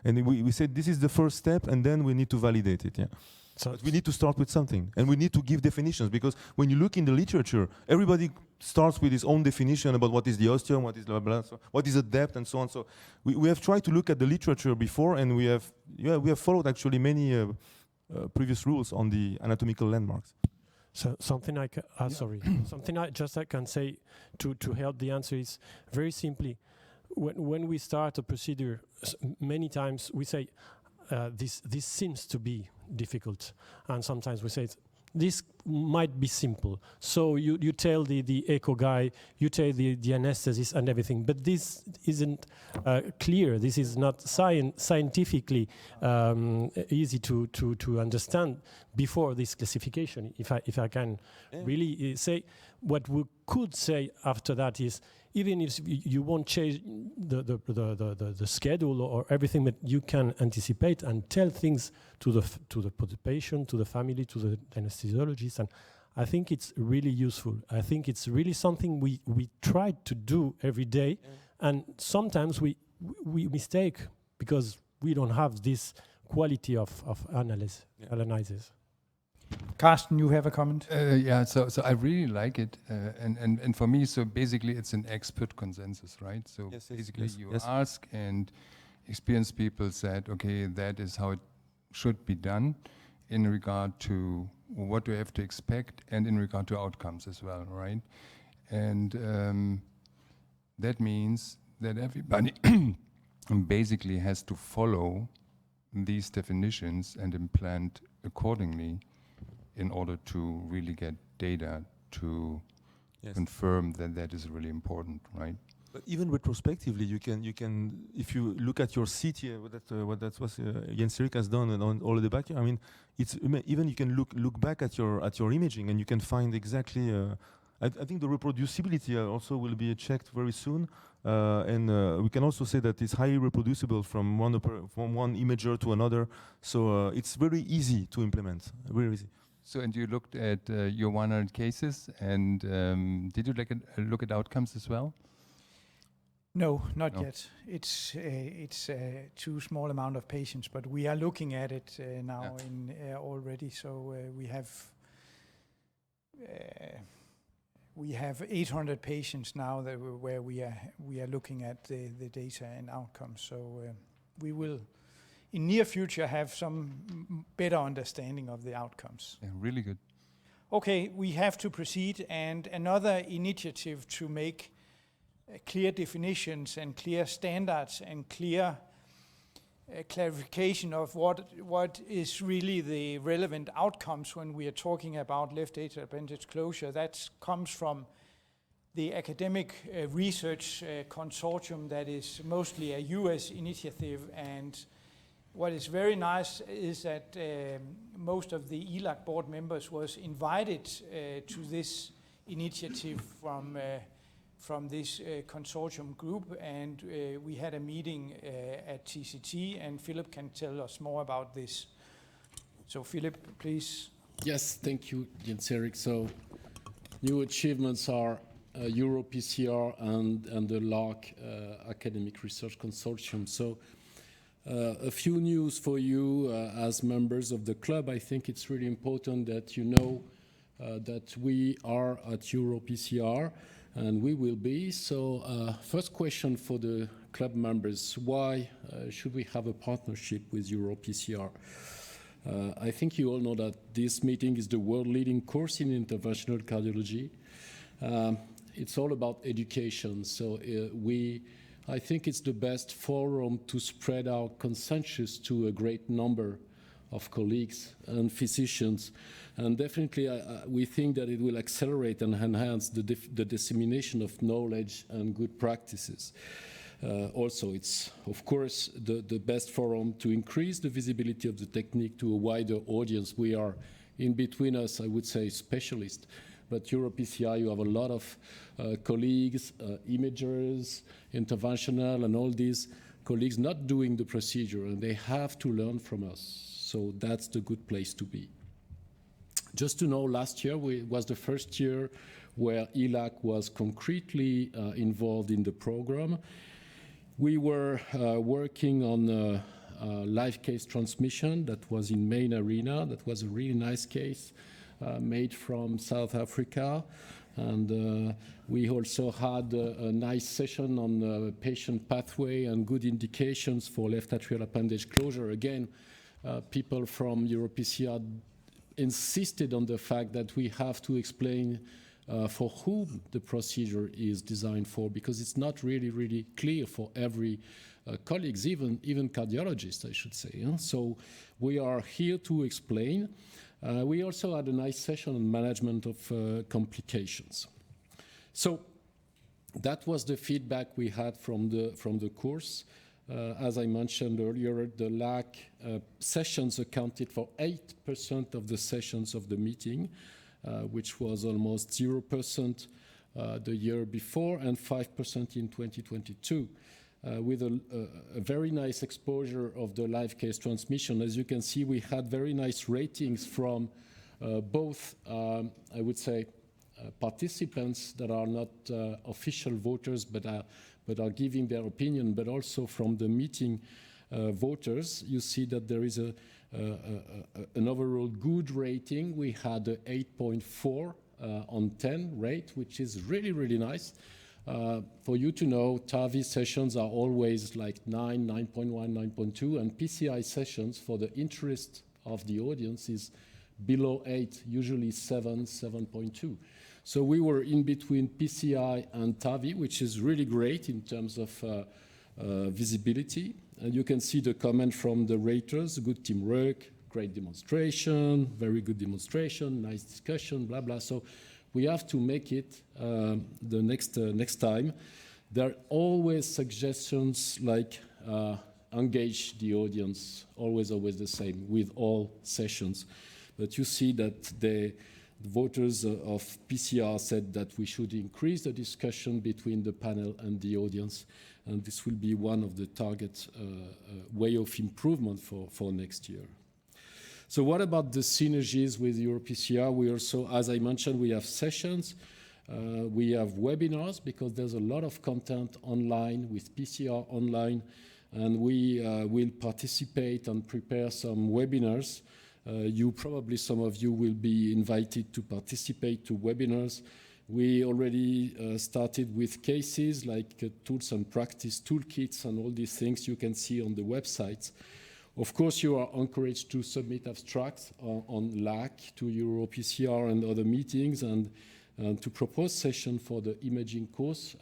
and we said this is the first step, and then we need to validate it. Yeah. So but we need to start with something, and we need to give definitions, because when you look in the literature, everybody starts with his own definition about what is the ostium, what is blah blah, so what is a depth, and so on. So we have tried to look at the literature before, and we have followed actually many previous rules on the anatomical landmarks.
So something I something I can say to help the answer is very simply, when we start a procedure, many times we say this seems to be difficult, and sometimes we say this might be simple. So you tell the echo guy, you tell the anesthetist and everything, but this isn't clear. This is not scientifically easy to understand before this classification. If I can really say, what we could say after that is, even if you won't change the schedule or everything, but you can anticipate and tell things to the patient, to the family, to the anesthesiologist, and I think it's really useful. I think it's really something we try to do every day, and sometimes we mistake because we don't have this quality of analysis.
Carsten, you have a comment?
Yeah, so I really like it, and for me, so basically it's an expert consensus, right? So basically you ask, and experienced people said, okay, that is how it should be done in regard to what do you have to expect and in regard to outcomes as well, right? And that means that everybody basically has to follow these definitions and implant accordingly in order to really get data to confirm that that is really important, right?
But even retrospectively, you can, if you look at your CT, what that was Erik has done and on all of the back. I mean, it's even you can look back at your imaging and you can find exactly. I think the reproducibility also will be checked very soon, and we can also say that it's highly reproducible from one imager to another. So it's very easy to implement, very easy.
So, and you looked at your 100 cases, and did you look at outcomes as well?
No, not yet. It's too small amount of patients, but we are looking at it now already. So we have 800 patients now where we are looking at the data and outcomes. So we will, in near future, have some better understanding of the outcomes.
Yeah, really good.
Okay, we have to proceed, and another initiative to make clear definitions and clear standards and clear clarification of what is really the relevant outcomes when we are talking about left atrial appendage closure. That comes from the academic research consortium that is mostly a US initiative, and what is very nice is that most of the ELAACC board members was invited to this initiative from this consortium group, and we had a meeting at TCT, and Philippe can tell us more about this. So Philippe, please.
Yes, thank you, Erik. So new achievements are EuroPCR and the LAARC Academic Research Consortium. So a few news for you as members of the club. I think it's really important that you know that we are at EuroPCR, and we will be. So first question for the club members, why should we have a partnership with EuroPCR? I think you all know that this meeting is the world leading course in interventional cardiology. It's all about education. So I think it's the best forum to spread our consensus to a great number of colleagues and physicians. And definitely we think that it will accelerate and enhance the dissemination of knowledge and good practices. Also, it's, of course, the best forum to increase the visibility of the technique to a wider audience. We are, in between us, I would say, specialists. But EuroPCR, you have a lot of colleagues, imagers, interventional, and all these colleagues not doing the procedure, and they have to learn from us. So that's the good place to be. Just to know, last year was the first year where ELAACC was concretely involved in the program. We were working on live case transmission that was in main arena. That was a really nice case made from South Africa. And we also had a nice session on patient pathway and good indications for left atrial appendage closure. Again, people from EuroPCR insisted on the fact that we have to explain for whom the procedure is designed for, because it's not really clear for every colleagues, even cardiologists, I should say. So we are here to explain. We also had a nice session on management of complications. So that was the feedback we had from the course. As I mentioned earlier, the LAACC sessions accounted for 8% of the sessions of the meeting, which was almost 0% the year before and 5% in 2022, with a very nice exposure of the live case transmission. As you can see, we had very nice ratings from both, I would say, participants that are not official voters but are giving their opinion, but also from the meeting voters. You see that there is an overall good rating. We had a 8.4 on 10 rate, which is really, really nice. For you to know, TAVI sessions are always like 9, 9.1, 9.2, and PCI sessions, for the interest of the audience, is below 8, usually 7, 7.2. So we were in between PCI and TAVI, which is really great in terms of visibility. And you can see the comment from the raters: good teamwork, great demonstration, very good demonstration, nice discussion, blah, blah. So we have to make it the next time. There are always suggestions like engage the audience, always the same with all sessions. But you see that the voters of PCR said that we should increase the discussion between the panel and the audience, and this will be one of the target way of improvement for next year. So what about the synergies with EuroPCR? We also, as I mentioned, we have sessions, we have webinars, because there's a lot of content online with PCR online, and we will participate and prepare some webinars. Some of you will be invited to participate to webinars. We already started with cases like tools and practice toolkits and all these things you can see on the websites. Of course, you are encouraged to submit abstracts on LAACC to EuroPCR and other meetings, and to propose session for the imaging course.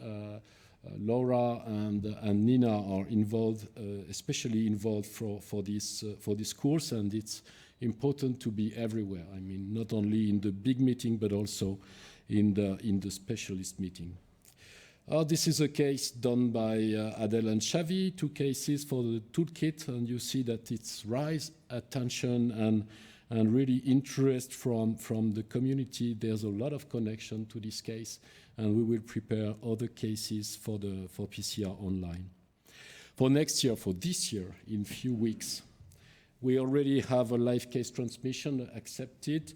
Laura and Nina are involved, especially involved for this course, and it's important to be everywhere. I mean, not only in the big meeting, but also in the specialist meeting. This is a case done by Adel and Xavi, 2 cases for the toolkit, and you see that it's rise attention and really interest from the community. There's a lot of connection to this case, and we will prepare other cases for PCR online. For next year, for this year, in few weeks, we already have a live case transmission accepted.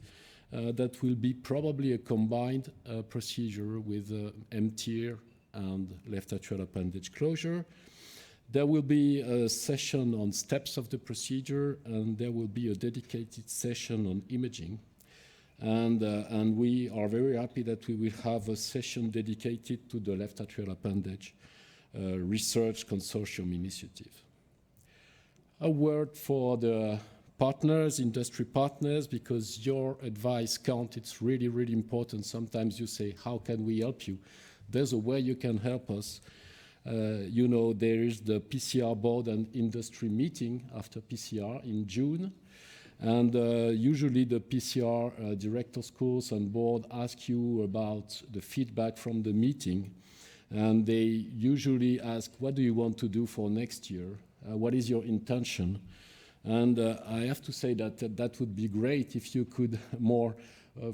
That will be probably a combined procedure with MTIR and left atrial appendage closure. There will be a session on steps of the procedure, and there will be a dedicated session on imaging. And we are very happy that we will have a session dedicated to the left atrial appendage research consortium initiative. A word for the partners, industry partners, because your advice counts. It's really, really important. Sometimes you say, how can we help you? There's a way you can help us. You know, there is the PCR board and industry meeting after PCR in June. And usually the PCR directors course and board ask you about the feedback from the meeting. And they usually ask, what do you want to do for next year? What is your intention? And I have to say that that would be great if you could more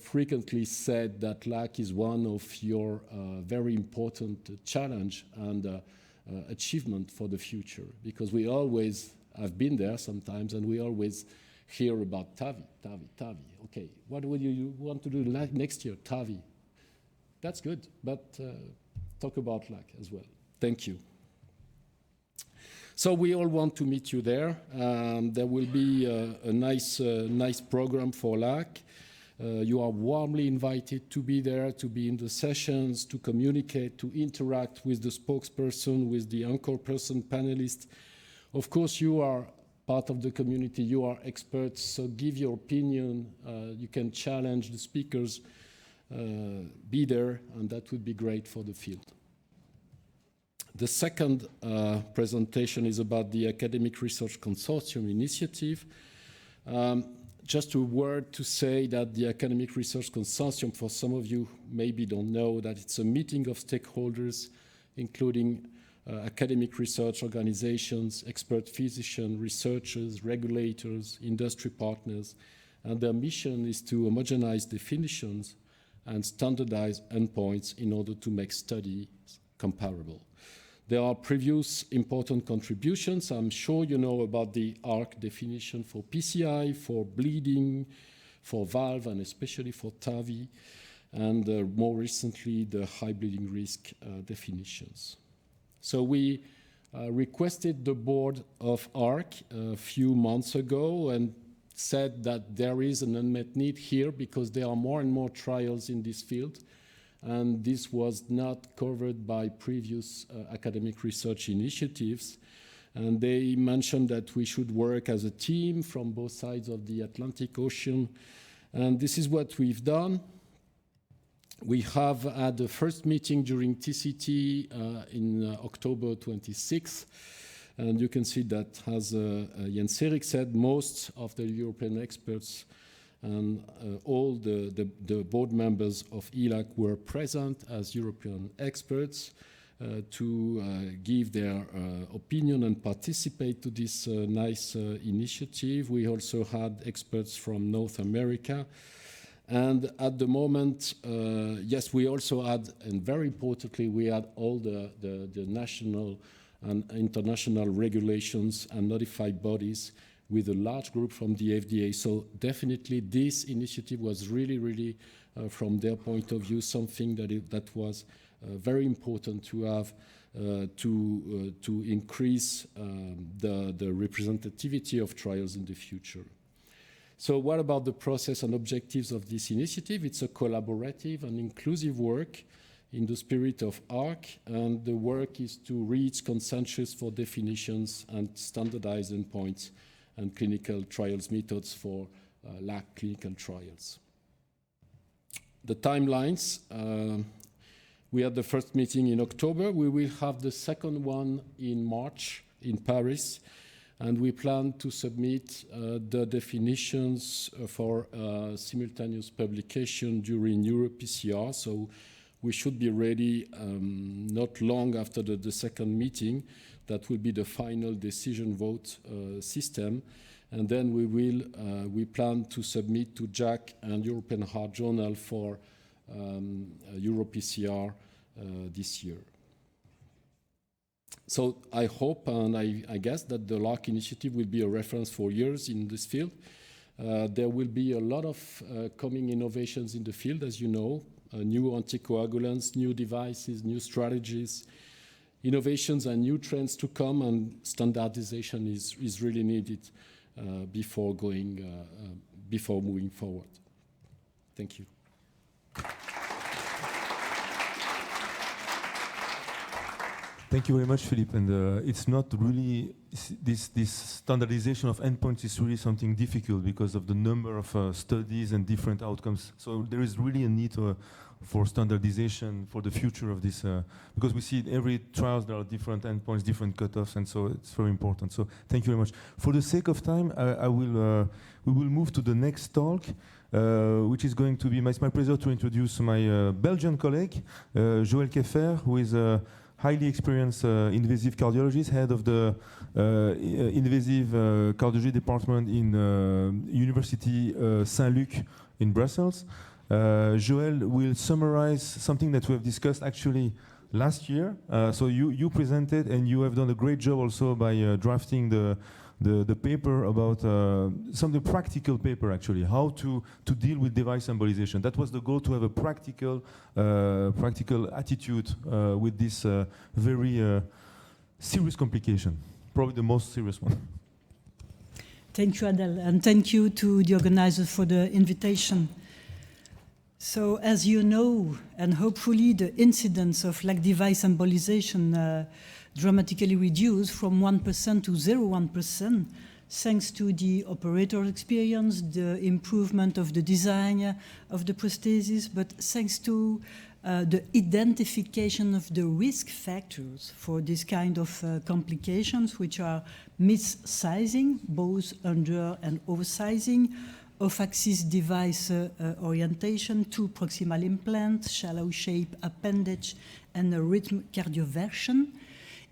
frequently say that LAACC is one of your very important challenge and achievement for the future, because we always have been there sometimes, and we always hear about TAVI. Okay, what would you want to do next year? TAVI. That's good, but talk about LAACC as well. Thank you. So we all want to meet you there. There will be a nice program for LAACC. You are warmly invited to be there, to be in the sessions, to communicate, to interact with the spokesperson, with the anchor person, panelists. Of course, you are part of the community, you are experts, so give your opinion. You can challenge the speakers, be there, and that would be great for the field. The second presentation is about the Academic Research Consortium initiative. Just a word to say that the Academic Research Consortium, for some of you maybe don't know, that it's a meeting of stakeholders, including academic research organizations, expert physicians, researchers, regulators, industry partners, and their mission is to homogenize definitions and standardize endpoints in order to make studies comparable. There are previous important contributions. I'm sure you know about the LAARC definition for PCI, for bleeding, for valve and especially for TAVI, and more recently the high bleeding risk definitions. So we requested the board of LAARC a few months ago and said that there is an unmet need here because there are more and more trials in this field, and this was not covered by previous academic research initiatives. And they mentioned that we should work as a team from both sides of the Atlantic Ocean, and this is what we've done. We have had the first meeting during TCT in October 26th. And you can see that, as Erik said, most of the European experts and all the board members of ELAACC were present as European experts to give their opinion and participate to this nice initiative. We also had experts from North America. And at the moment, yes, we also had, and very importantly, we had all the national and international regulations and notified bodies with a large group from the FDA. So definitely this initiative was really, from their point of view, something that was very important to have to increase the representativity of trials in the future. So what about the process and objectives of this initiative? It's a collaborative and inclusive work in the spirit of LAARC, and the work is to reach consensus for definitions and standardized endpoints and clinical trials methods for LAAC clinical trials. The timelines, we had the first meeting in October. We will have the second one in March in Paris, and we plan to submit the definitions for simultaneous publication during EuroPCR. So we should be ready not long after the second meeting. That will be the final decision vote system. And then we plan to submit to JACC and European Heart Journal for EuroPCR this year. So I hope and I guess that the LAARC initiative will be a reference for years in this field. There will be a lot of coming innovations in the field, as you know, new anticoagulants, new devices, new strategies, innovations and new trends to come, and standardization is really needed before moving forward. Thank you.
Thank you very much, Philippe. And it's not really, this standardization of endpoints is really something difficult because of the number of studies and different outcomes. So there is really a need for standardization for the future of this, because we see in every trial there are different endpoints, different cutoffs, and so it's very important. So thank you very much. For the sake of time, we will move to the next talk, which is going to be, it's my pleasure to introduce my Belgian colleague, Joelle Kefer, who is a highly experienced invasive cardiologist, head of the invasive cardiology department in University Saint-Luc in Brussels. Joelle will summarize something that we have discussed actually last year. So you presented, and you have done a great job also by drafting the paper about something practical paper actually, how to deal with device embolization. That was the goal, to have a practical attitude with this very serious complication, probably the most serious one.
Thank you, Adel, and thank you to the organizers for the invitation. So, as you know, and hopefully the incidence of LAAC device embolization dramatically reduced from 1% to 0.1%, thanks to the operator experience, the improvement of the design of the prosthesis, but thanks to the identification of the risk factors for this kind of complications, which are missizing, both under and oversizing, off-axis device orientation, two proximal implants, shallow shape appendage, and a rhythm cardioversion.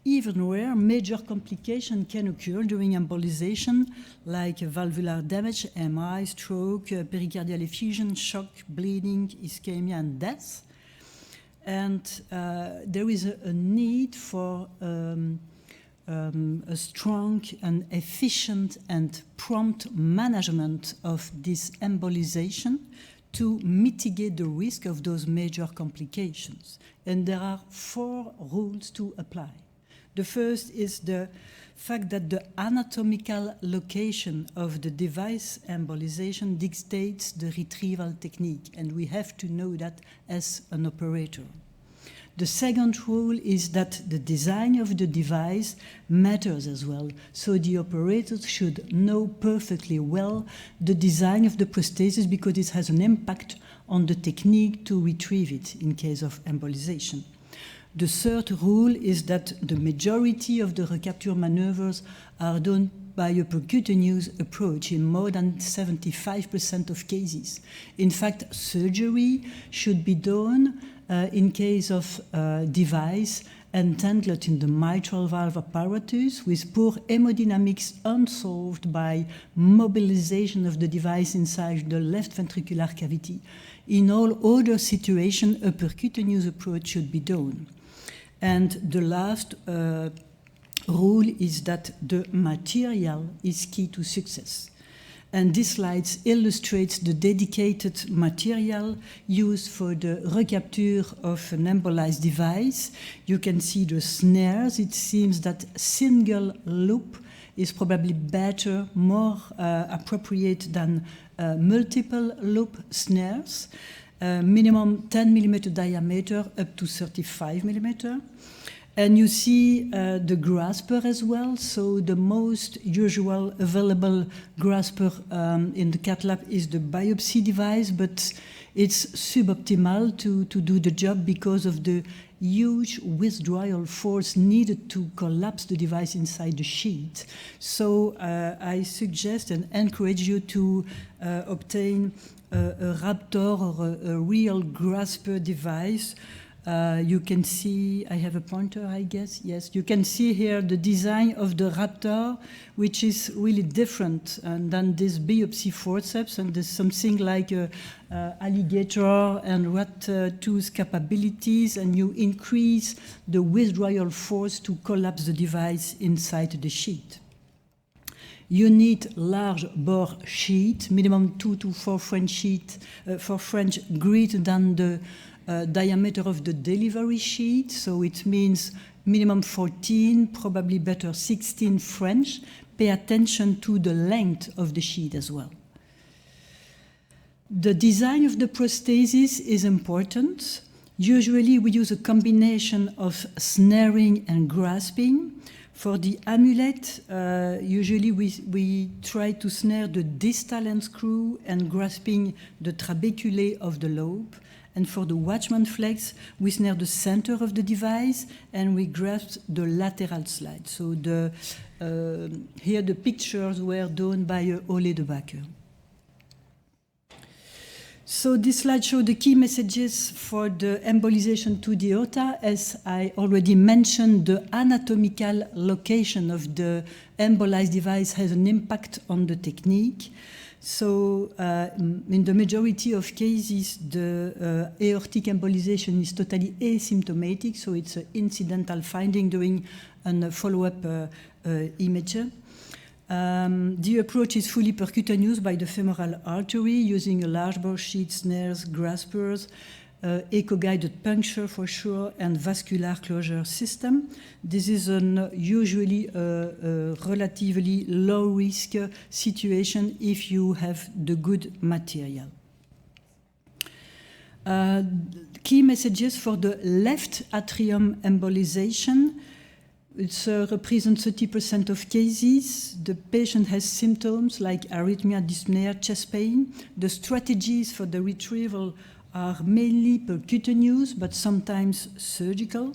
Even where major complications can occur during embolization, like valvular damage, MI, stroke, pericardial effusion, shock, bleeding, ischemia, and death. And there is a need for a strong and efficient and prompt management of this embolization to mitigate the risk of those major complications. And there are 4 rules to apply. The first is the fact that the anatomical location of the device embolization dictates the retrieval technique, and we have to know that as an operator. The second rule is that the design of the device matters as well, so the operators should know perfectly well the design of the prosthesis because it has an impact on the technique to retrieve it in case of embolization. The third rule is that the majority of the recapture maneuvers are done by a percutaneous approach in more than 75% of cases. In fact, surgery should be done in case of device entangled in the mitral valve apparatus with poor hemodynamics unsolved by mobilization of the device inside the left ventricular cavity. In all other situations, a percutaneous approach should be done. And the last rule is that the material is key to success. And this slide illustrates the dedicated material used for the recapture of an embolized device. You can see the snares. It seems that single loop is probably better, more appropriate than multiple loop snares. Minimum 10 millimeter diameter up to 35 millimeter. And you see the grasper as well. So the most usual available grasper in the cath lab is the biopsy device, but it's suboptimal to do the job because of the huge withdrawal force needed to collapse the device inside the sheet. So I suggest and encourage you to obtain a Raptor or a real grasper device. You can see, I have a pointer, I guess. Yes, you can see here the design of the Raptor, which is really different than this biopsy forceps, and there's something like alligator and rat tooth capabilities, and you increase the withdrawal force to collapse the device inside the sheet. You need large bore sheet, minimum 2 to 4 French sheet, for French greater than the diameter of the delivery sheet, so it means minimum 14, probably better 16 French. Pay attention to the length of the sheet as well. The design of the prosthesis is important. Usually we use a combination of snaring and grasping. For the amulet, usually we try to snare the distal end screw and grasping the trabeculae of the lobe. And for the Watchman flex, we snare the center of the device and we grasp the lateral slide. So here the pictures were done by Ole de Backer. So this slide shows the key messages for the embolization to the aorta. As I already mentioned, the anatomical location of the embolized device has an impact on the technique. So in the majority of cases, the aortic embolization is totally asymptomatic, so it's an incidental finding during a follow-up image. The approach is fully percutaneous by the femoral artery using a large bore sheet, snares, graspers, echo-guided puncture for sure, and vascular closure system. This is usually a relatively low-risk situation if you have the good material. Key messages for the left atrium embolization. It represents 30% of cases. The patient has symptoms like arrhythmia, dyspnea, chest pain. The strategies for the retrieval are mainly percutaneous, but sometimes surgical.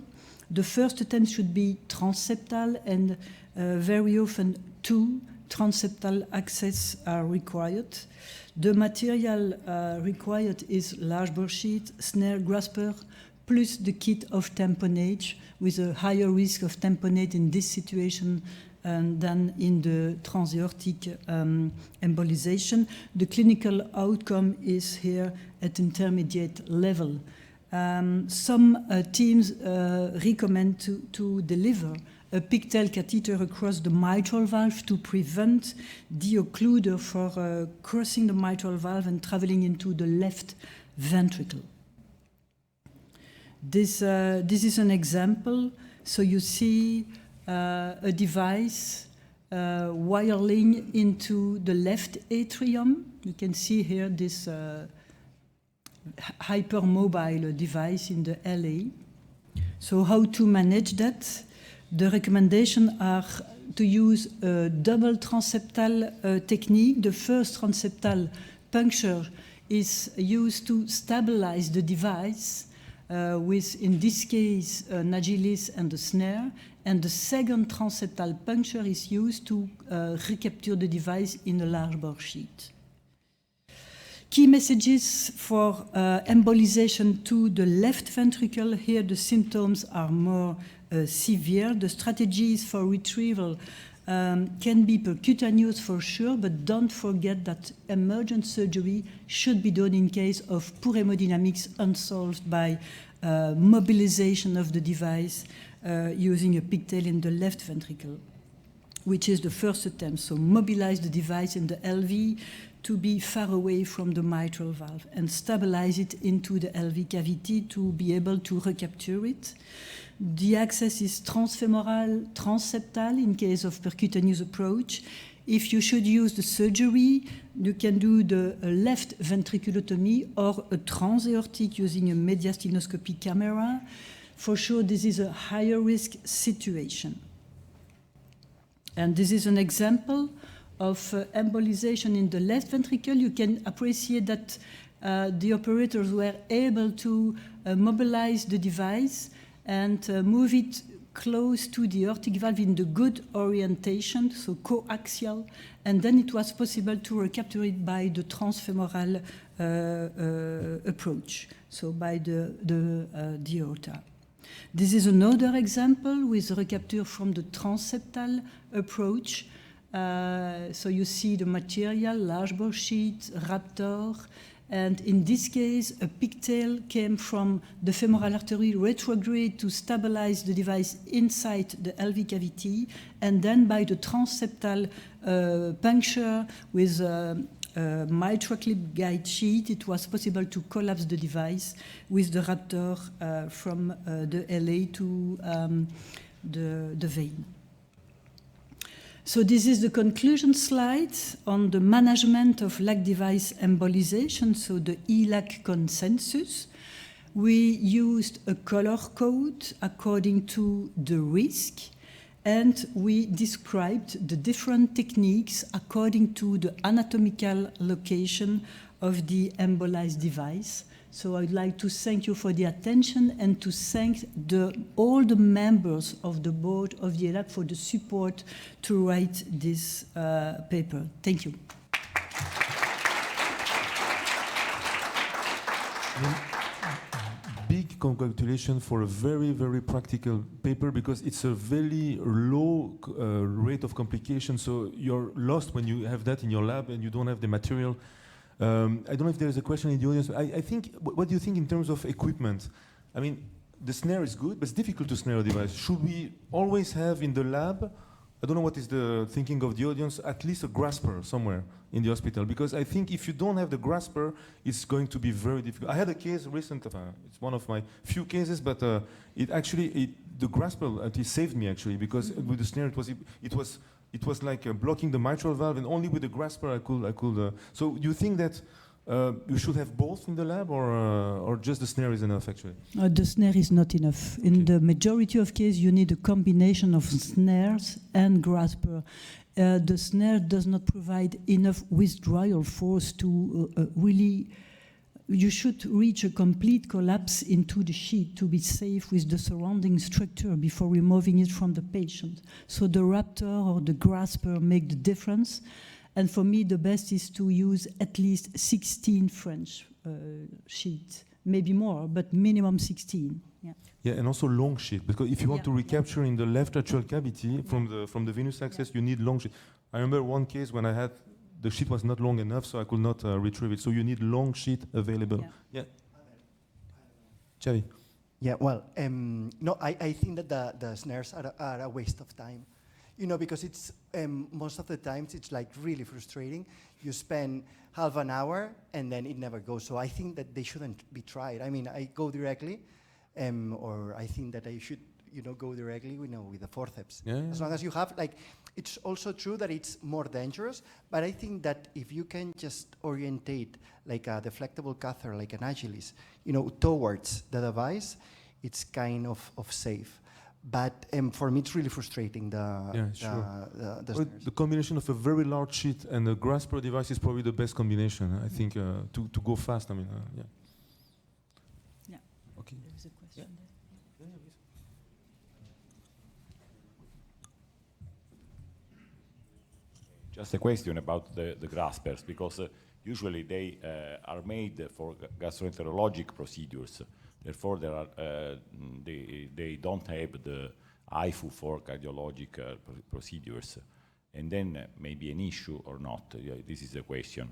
The first attempt should be transseptal, and very often 2 transseptal access are required. The material required is large bore sheet, snare, grasper, plus the kit of tamponage, with a higher risk of tamponade in this situation than in the transaortic embolization. The clinical outcome is here at intermediate level. Some teams recommend to deliver a pigtail catheter across the mitral valve to prevent the occluder from crossing the mitral valve and traveling into the left ventricle. This is an example. So you see a device wiring into the left atrium. You can see here this hypermobile device in the LA. So how to manage that? The recommendations are to use a double transseptal technique. The first transseptal puncture is used to stabilize the device with, in this case, an agilis and a snare. And the second transseptal puncture is used to recapture the device in a large bore sheet. Key messages for embolization to the left ventricle. Here the symptoms are more severe. The strategies for retrieval can be percutaneous for sure, but don't forget that emergent surgery should be done in case of poor hemodynamics unsolved by mobilization of the device using a pigtail in the left ventricle, which is the first attempt. So mobilize the device in the LV to be far away from the mitral valve and stabilize it into the LV cavity to be able to recapture it. The access is transfemoral, transseptal in case of percutaneous approach. If you should use the surgery, you can do the left ventriculotomy or a transaortic using a mediastinoscopy camera. For sure, this is a higher risk situation. And this is an example of embolization in the left ventricle. You can appreciate that the operators were able to mobilize the device and move it close to the aortic valve in the good orientation, so coaxial, and then it was possible to recapture it by the transfemoral approach, so by the aorta. This is another example with recapture from the transseptal approach. So you see the material, large bore sheet, Raptor, and in this case, a pigtail came from the femoral artery retrograde to stabilize the device inside the LV cavity, and then by the transseptal puncture with a mitral clip guide sheet, it was possible to collapse the device with the Raptor from the LA to the vein. So this is the conclusion slide on the management of LAAC device embolization, so the ELAACC Consensus. We used a color code according to the risk, and we described the different techniques according to the anatomical location of the embolized device. So I'd like to thank you for the attention and to thank all the members of the board of the ELAACC for the support to write this paper. Thank you.
Big congratulations for a very, very practical paper, because it's a very low rate of complications. So you're lost when you have that in your lab and you don't have the material. I don't know if there's a question in the audience. I think, what do you think in terms of equipment? I mean, the snare is good, but it's difficult to snare a device. Should we always have in the lab, I don't know what is the thinking of the audience, at least a grasper somewhere in the hospital? Because I think if you don't have the grasper, it's going to be very difficult. I had a case recent, it's one of my few cases, but the grasper saved me actually, because with the snare it was like blocking the mitral valve, and only with the grasper I could. So do you think that you should have both in the lab, or just the snare is enough actually?
The snare is not enough. In the majority of cases, you need a combination of snares and grasper. The snare does not provide enough withdrawal force to really. You should reach a complete collapse into the sheet to be safe with the surrounding structure before removing it from the patient. So the Raptor or the grasper make the difference. And for me, the best is to use at least 16 French sheets, maybe more, but minimum 16. Yeah.
Yeah, and also long sheet, because if you want to recapture in the left atrial cavity from the venous access, you need long sheet. I remember one case when I had the sheet was not long enough, so I could not retrieve it. So you need long sheet available. Yeah. Xavi.
Yeah, well, no, I think that the snares are a waste of time. You know, because it's, most of the times it's like really frustrating. You spend half an hour and then it never goes. So I think that they shouldn't be tried. I mean, I go directly, or I think that I should, you know, go directly, you know, with the forceps.
Yeah, yeah.
As long as you have, like, it's also true that it's more dangerous, but I think that if you can just orientate like a deflectable catheter, like an Agilis, you know, towards the device, it's kind of safe. But for me, it's really frustrating, the
combination of a very large sheet and a grasper device is probably the best combination, I think, to go fast. I mean, yeah.
Yeah.
Okay.
There is a question there.
Just a question about the graspers, because usually they are made for gastroenterologic procedures. Therefore, they don't have the IFU for cardiologic procedures. And then maybe an issue or not. This is the question.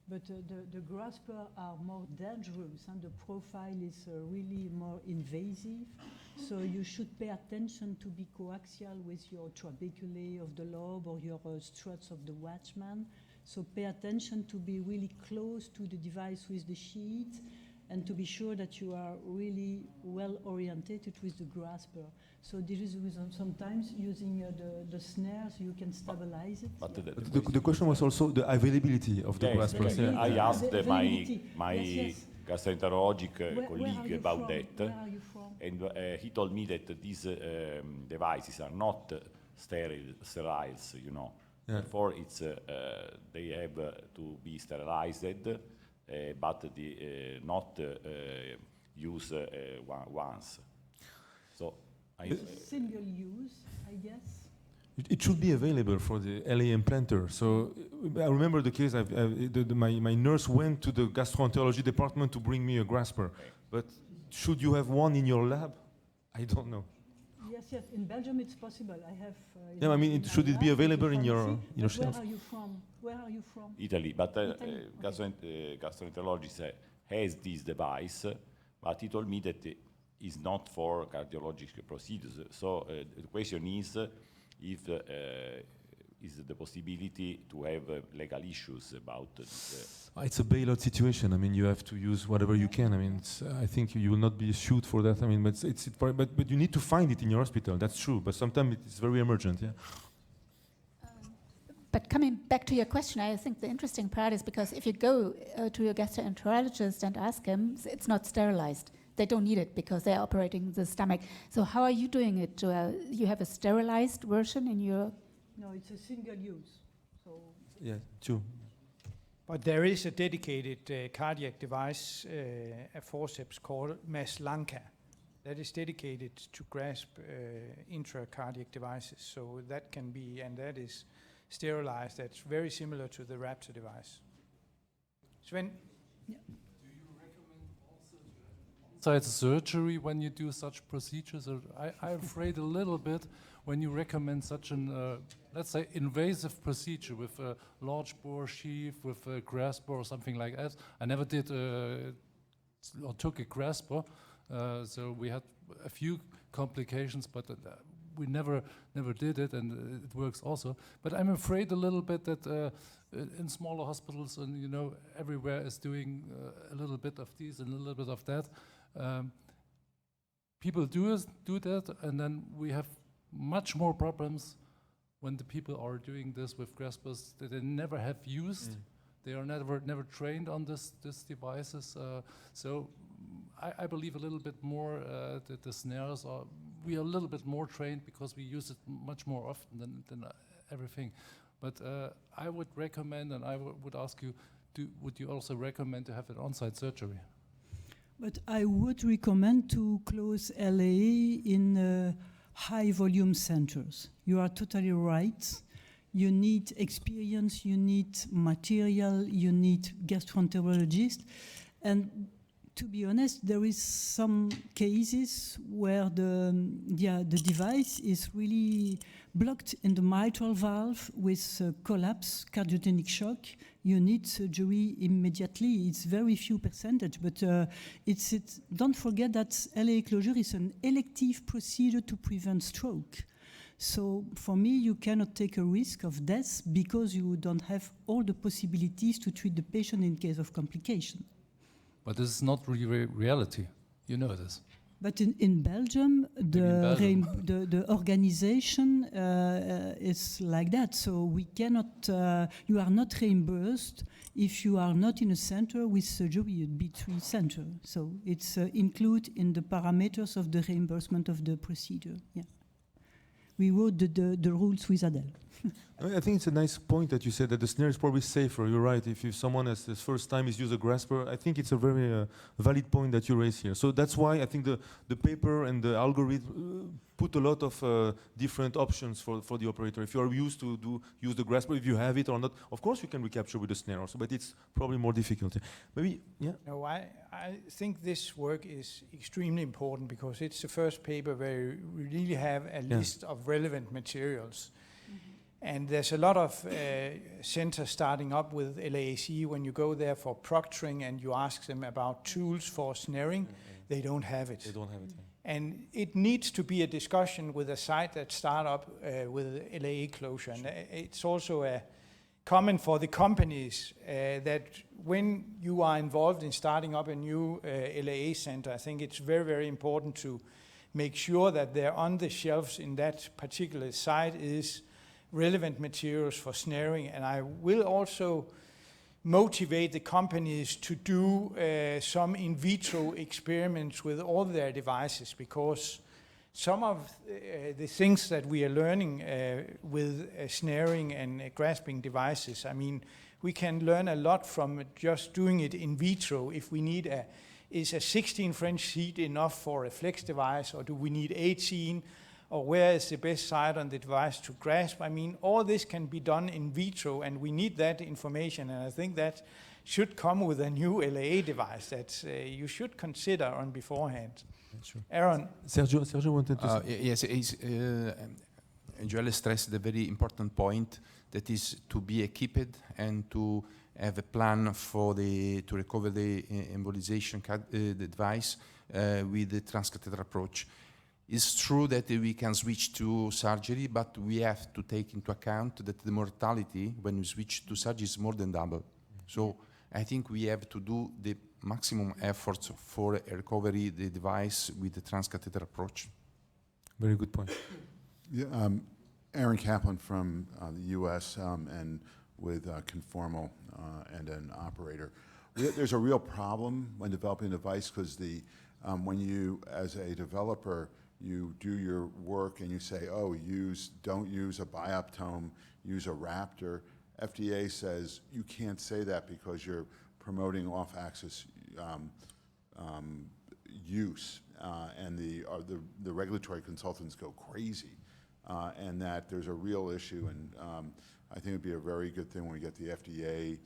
But the grasper are more dangerous, and the profile is really more invasive. So you should pay attention to be coaxial with your trabeculae of the lobe or your struts of the watchman. So pay attention to be really close to the device with the sheet, and to be sure that you are really well orientated with the grasper. So this is reason sometimes using the snares you can stabilize it.
But the question was also the availability of the grasper.
I asked my gastroenterologic colleague about that, and he told me that these devices are not sterile, you know. Yeah. Therefore, it's they have to be sterilized. But not use once. So
single use, I guess.
It should be available for the LA implanter. So I remember the case. My nurse went to the gastroenterology department to bring me a grasper. Okay. But should you have one in your lab? I don't know.
Yes. In Belgium, it's possible. I have.
Yeah, I mean, should it be available in your shelf?
Where are you from? Where are you from?
Italy, but gastroenterologist has this device, but he told me that it is not for cardiologic procedures. So the question is if is the possibility to have legal issues about this?
It's a bailout situation. I mean, you have to use whatever you can. I mean, I think you will not be sued for that. I mean, but you need to find it in your hospital. That's true. But sometimes it's very emergent. Yeah.
But coming back to your question, I think the interesting part is because if you go to your gastroenterologist and ask him, it's not sterilized. They don't need it because they're operating the stomach. So how are you doing it, Joelle? You have a sterilized version in your...
No, it's a single use. So
yeah, true.
But there is a dedicated cardiac device, a forceps called Liesbeth, that is dedicated to grasp intracardiac devices. So that can be, and that is sterilized. That's very similar to the Raptor device. Sven?
Yeah.
Do you recommend also to have on-site surgery when you do such procedures? I'm afraid a little bit when you recommend such an, let's say, invasive procedure with a large bore sheath, with a grasper or something like that. I never did or took a grasper, so we had a few complications, but we never did it, and it works also. But I'm afraid a little bit that in smaller hospitals, and you know, everywhere is doing a little bit of this and a little bit of that. People do that, and then we have much more problems when the people are doing this with graspers that they never have used. They are never trained on this devices. So I believe a little bit more that the snares are. We are a little bit more trained because we use it much more often than everything. But I would recommend, and I would ask you, would you also recommend to have an on-site surgery?
But I would recommend to close LAA in high volume centers. You are totally right. You need experience, you need material, you need gastroenterologist. And To be honest, there is some cases where the device is really blocked in the mitral valve with collapse, cardiogenic shock. You need surgery immediately. It's very few percentage, but don't forget that LAA closure is an elective procedure to prevent stroke. So for me, you cannot take a risk of death because you don't have all the possibilities to treat the patient in case of complication.
But this is not reality. You know this.
But in Belgium, the organization is like that. So we cannot, you are not reimbursed if you are not in a center with surgery, a B3 center. So it's included in the parameters of the reimbursement of the procedure. Yeah. We wrote the rules with Adel.
I think it's a nice point that you said that the snare is probably safer. You're right. If someone has his first time is use a grasper, I think it's a very valid point that you raise here. So that's why I think the paper and the algorithm put a lot of different options for the operator. If you are used to use the grasper, if you have it or not, of course you can recapture with the snare also, but it's probably more difficult. Maybe, yeah?
No, I think this work is extremely important because it's the first paper where we really have a list of relevant materials. And there's a lot of centers starting up with LAAC. When you go there for proctoring and you ask them about tools for snaring, they don't have it.
They don't have it.
And it needs to be a discussion with a site that start up with LAA closure. And it's also common for the companies that when you are involved in starting up a new LAA center, I think it's very, very important to make sure that they're on the shelves in that particular site is relevant materials for snaring. And I will also motivate the companies to do some in vitro experiments with all their devices, because some of the things that we are learning with snaring and grasping devices, I mean, we can learn a lot from just doing it in vitro. If we need is a 16 French seat enough for a flex device, or do we need 18? Or where is the best site on the device to grasp? I mean, all this can be done in vitro, and we need that information. And I think that should come with a new LAA device that you should consider on beforehand.
Sure.
Aaron?
Sergio wanted to say.
Yes, Joelle stressed a very important point, that is to be equipped and to have a plan for to recover the embolization the device with the transcatheter approach. It's true that we can switch to surgery, but we have to take into account that the mortality when we switch to surgery is more than double. So I think we have to do the maximum efforts for recovery the device with the transcatheter approach.
Very good point.
Yeah, Aaron Kaplan from the U.S. And with Conformal and an operator. There's a real problem when developing a device because when you, as a developer, you do your work and you say, oh, don't use a bioptome, use a Raptor. FDA says you can't say that because you're promoting off-axis use, and the regulatory consultants go crazy, and that there's a real issue. And I think it'd be a very good thing when we get the FDA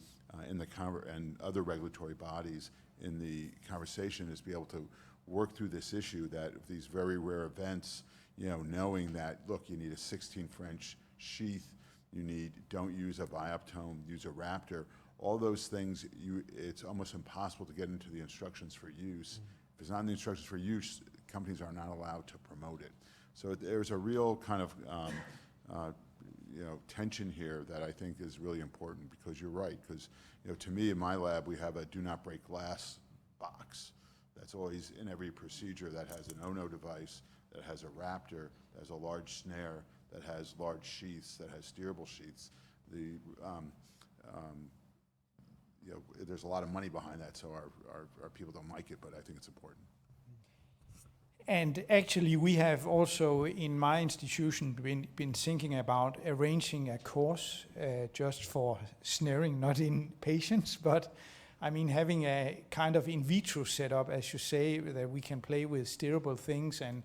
and other regulatory bodies in the conversation is be able to work through this issue that if these very rare events, knowing that, look, you need a 16 French sheath, don't use a bioptome, use a Raptor, all those things, it's almost impossible to get into the instructions for use. If it's not in the instructions for use, companies are not allowed to promote it. So there's a real kind of tension here that I think is really important, because you're right, because to me in my lab we have a do not break glass box. That's always in every procedure that has an ONO device, that has a Raptor, that has a large snare, that has large sheaths, that has steerable sheaths. There's a lot of money behind that, so our people don't like it, but I think it's important.
And actually, we have also in my institution been thinking about arranging a course just for snaring, not in patients, but I mean, having a kind of in vitro setup, as you say, that we can play with steerable things and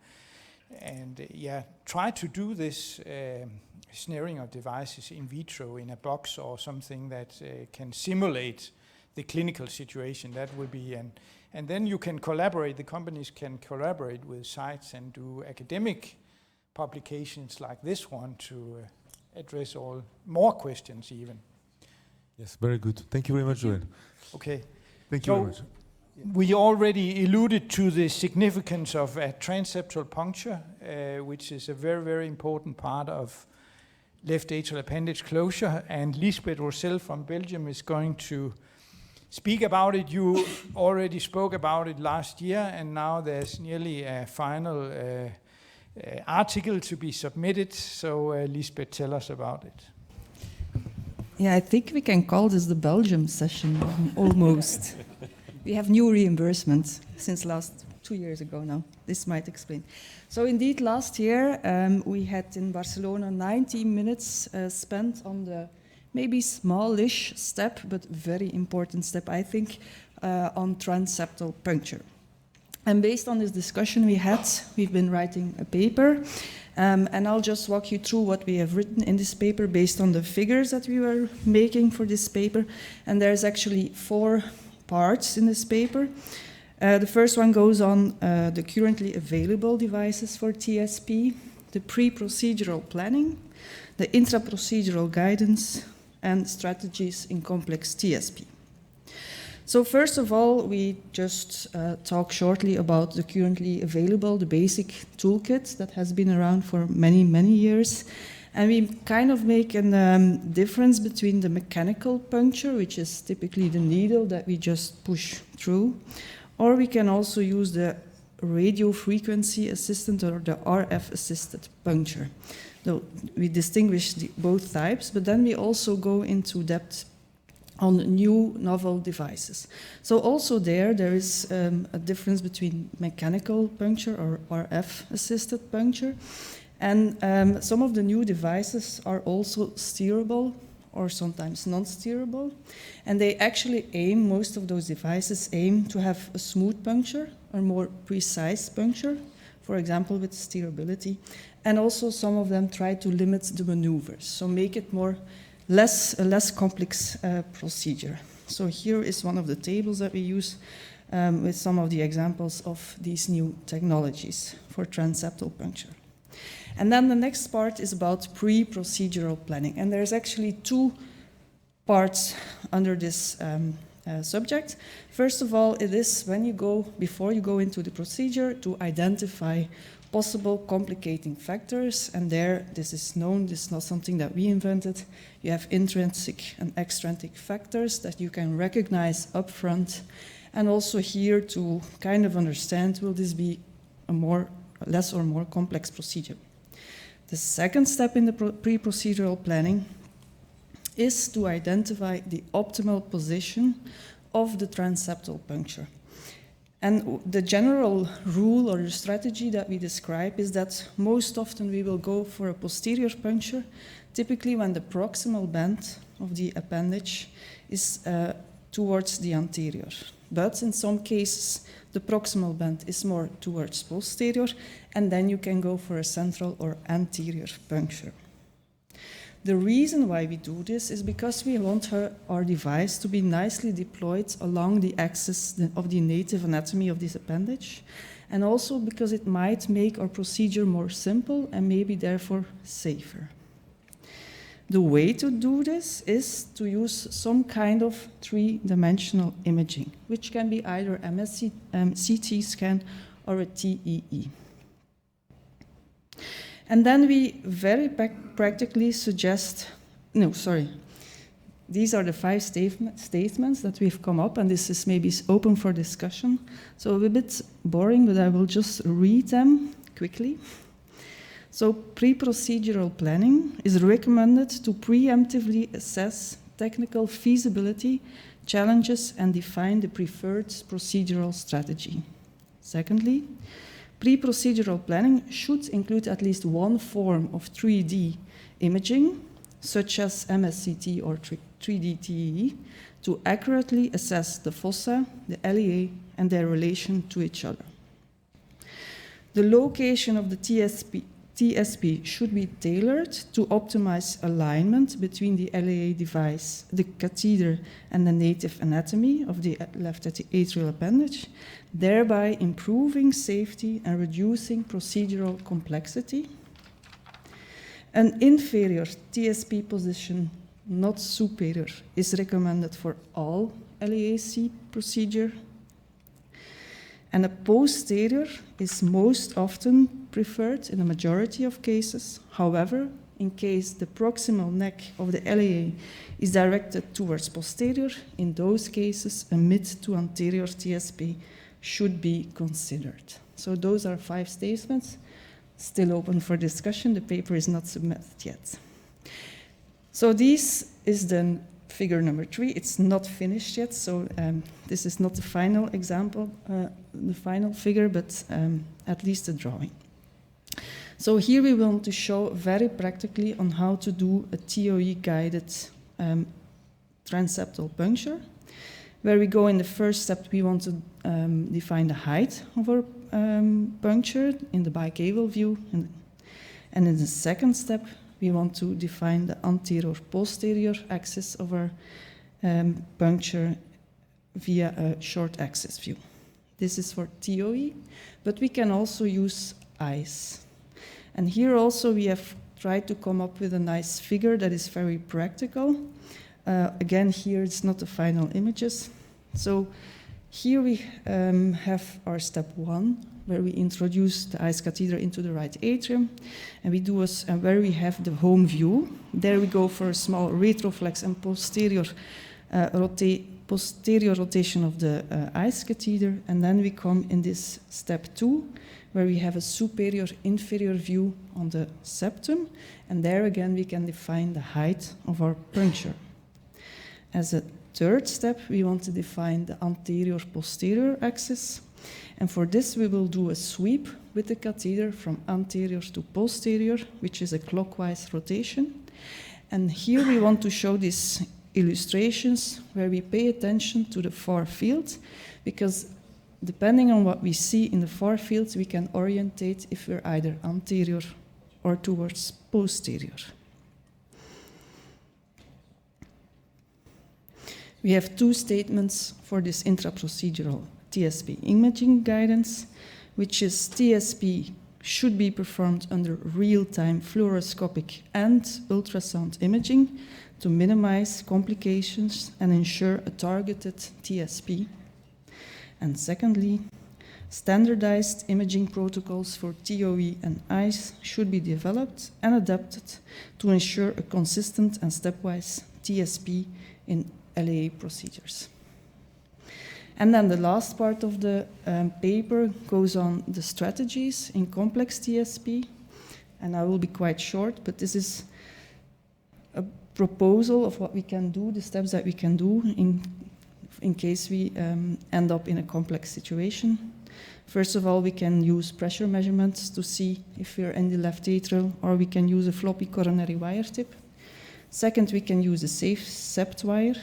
try to do this snaring of devices in vitro in a box or something that can simulate the clinical situation. That will be, and then you can collaborate, the companies can collaborate with sites and do academic publications like this one to address all more questions even.
Yes, very good. Thank you very much, Joelle.
Okay.
Thank you very much.
We already alluded to the significance of a transseptal puncture, which is a very, very important part of left atrial appendage closure, and Liesbeth Rosseel from Belgium is going to speak about it. You already spoke about it last year, and now there's nearly a final article to be submitted. So Liesbeth, tell us about it.
Yeah, I think we can call this the Belgium session, almost. We have new reimbursements since 2 years ago now. This might explain. So indeed, last year we had in Barcelona 90 minutes spent on the maybe smallish step, but very important step, I think, on transseptal puncture. And based on this discussion we've been writing a paper, and I'll just walk you through what we have written in this paper based on the figures that we were making for this paper. And there's actually 4 parts in this paper. The first one goes on the currently available devices for TSP, the pre-procedural planning, the intra-procedural guidance, and strategies in complex TSP. So first of all, we just talk shortly about the currently available, the basic toolkit that has been around for many, many years. And we kind of make a difference between the mechanical puncture, which is typically the needle that we just push through, or we can also use the radio frequency assisted or the RF assisted puncture. So we distinguish both types, but then we also go into depth on new novel devices. So also there is a difference between mechanical puncture or RF assisted puncture. And some of the new devices are also steerable or sometimes non-steerable. And they actually most of those devices aim to have a smooth puncture or more precise puncture, for example, with steerability. And also some of them try to limit the maneuvers, so make it a less complex procedure. So here is one of the tables that we use with some of the examples of these new technologies for transseptal puncture. And then the next part is about pre-procedural planning. And there's actually 2 parts under this subject. First of all, it is before you go into the procedure, to identify possible complicating factors. And this is known, this is not something that we invented. You have intrinsic and extrinsic factors that you can recognize upfront. And also here to kind of understand, will this be a less or more complex procedure? The second step in the pre-procedural planning is to identify the optimal position of the transseptal puncture. And the general rule or the strategy that we describe is that most often we will go for a posterior puncture, typically when the proximal band of the appendage is towards the anterior. But in some cases, the proximal band is more towards posterior, and then you can go for a central or anterior puncture. The reason why we do this is because we want our device to be nicely deployed along the axis of the native anatomy of this appendage, and also because it might make our procedure more simple and maybe therefore safer. The way to do this is to use some kind of 3-dimensional imaging, which can be either a CT scan or a TEE. And then we very practically suggest, these are the 5 statements that we've come up, and this is maybe open for discussion. So a bit boring, but I will just read them quickly. So pre-procedural planning is recommended to preemptively assess technical feasibility, challenges, and define the preferred procedural strategy. Secondly, pre-procedural planning should include at least one form of 3D imaging, such as MSCT or 3D TEE, to accurately assess the fossa, the LAA, and their relation to each other. The location of the TSP should be tailored to optimize alignment between the LAA device, the catheter, and the native anatomy of the left atrial appendage, thereby improving safety and reducing procedural complexity. An inferior TSP position, not superior, is recommended for all LAAC procedure. And a posterior is most often preferred in a majority of cases. However, in case the proximal neck of the LAA is directed towards posterior, in those cases, a mid to anterior TSP should be considered. So those are 5 statements, still open for discussion. The paper is not submitted yet. So this is then figure number 3. It's not finished yet, so this is not the final example, the final figure, but at least a drawing. So here we want to show very practically on how to do a TOE-guided transseptal puncture, where we go in the first step, we want to define the height of our puncture in the bicaval view, and in the second step, we want to define the anterior-posterior axis of our puncture via a short axis view. This is for TOE, but we can also use eyes. And here also we have tried to come up with a nice figure that is very practical. Again, here it's not the final images. So here we have our step 1, where we introduce the ICE catheter into the right atrium, and we do where we have the home view. There we go for a small retroflex and posterior rotation of the ICE catheter, and then we come in this step 2, where we have a superior-inferior view on the septum, and there again we can define the height of our puncture. As a third step, we want to define the anterior-posterior axis. And for this, we will do a sweep with the catheter from anterior to posterior, which is a clockwise rotation. And here we want to show these illustrations where we pay attention to the far field, because depending on what we see in the far field, we can orientate if we're either anterior or towards posterior. We have 2 statements for this intraprocedural TSP imaging guidance, which is TSP should be performed under real-time fluoroscopic and ultrasound imaging to minimize complications and ensure a targeted TSP. And secondly, standardized imaging protocols for TOE and ICE should be developed and adapted to ensure a consistent and stepwise TSP in LAA procedures. And then the last part of the paper goes on the strategies in complex TSP. And I will be quite short, but this is a proposal of what we can do, the steps that we can do in case we end up in a complex situation. First of all, we can use pressure measurements to see if we're in the left atrial, or we can use a floppy coronary wire tip. Second, we can use a safe sept wire.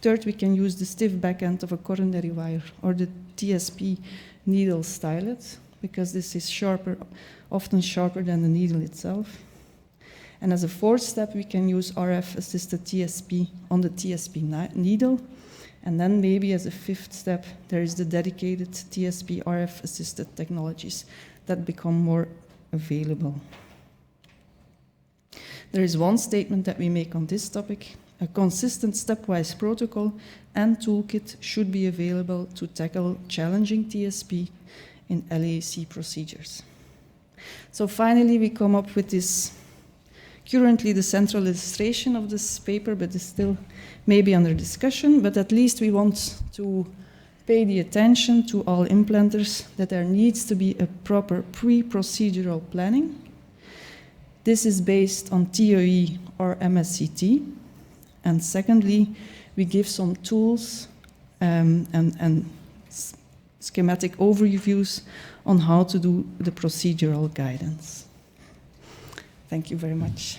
Third, we can use the stiff back end of a coronary wire or the TSP needle stylet, because this is sharper, often sharper than the needle itself. And as a fourth step, we can use RF-assisted TSP on the TSP needle. And then maybe as a fifth step, there is the dedicated TSP RF-assisted technologies that become more available. There is one statement that we make on this topic. A consistent stepwise protocol and toolkit should be available to tackle challenging TSP in LAAC procedures. So finally, we come up with this, currently the central illustration of this paper, but it's still maybe under discussion, but at least we want to pay the attention to all implanters that there needs to be a proper pre-procedural planning. This is based on TOE or MSCT. And secondly, we give some tools and schematic overviews on how to do the procedural guidance. Thank you very much.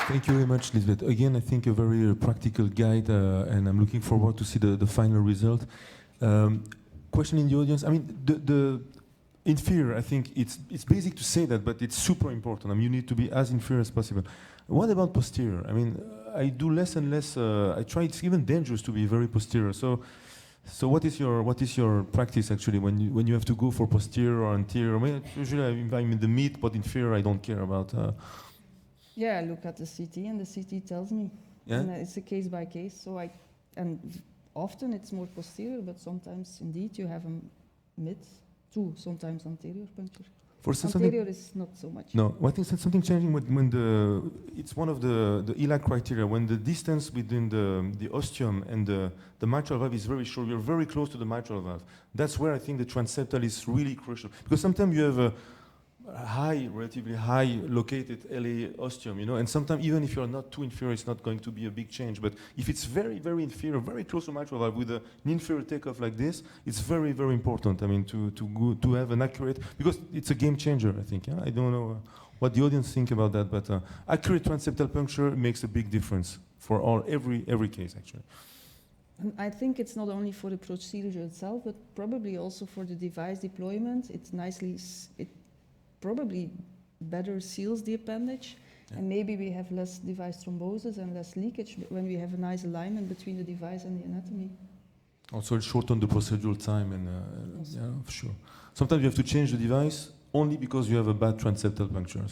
Thank you very much, Liesbeth. Again, I think a very practical guide, and I'm looking forward to see the final result. question in the audience. I mean, the inferior, I think it's basic to say that, but it's super important. I mean, you need to be as inferior as possible. What about posterior? I mean, I do less and less. I try. It's even dangerous to be very posterior. So what is your practice actually when you have to go for posterior or anterior? I mean, usually I'm in the mid, but inferior I don't care about.
Yeah, I look at the CT and the CT tells me.
Yeah?
And it's a case by case. And often it's more posterior, but sometimes indeed you have a mid to sometimes anterior puncture. Anterior is not so much.
No, I think that's something changing when it's one of the ELAACC criteria, when the distance between the ostium and the mitral valve is very short, you're very close to the mitral valve. That's where I think the transseptal is really crucial. Because sometimes you have a relatively high located LA ostium, you know, and sometimes even if you're not too inferior, it's not going to be a big change. But if it's very, very inferior, very close to mitral valve with an inferior takeoff like this, it's very, very important. I mean, to have an accurate, because it's a game changer, I think. Yeah? I don't know what the audience think about that, but accurate transseptal puncture makes a big difference for every case, actually.
And I think it's not only for the procedure itself, but probably also for the device deployment. It probably better seals the appendage, and maybe we have less device thrombosis and less leakage when we have a nice alignment between the device and the anatomy.
Also, it shortens the procedural time, and yeah, for sure. Sometimes you have to change the device only because you have a bad transseptal puncture.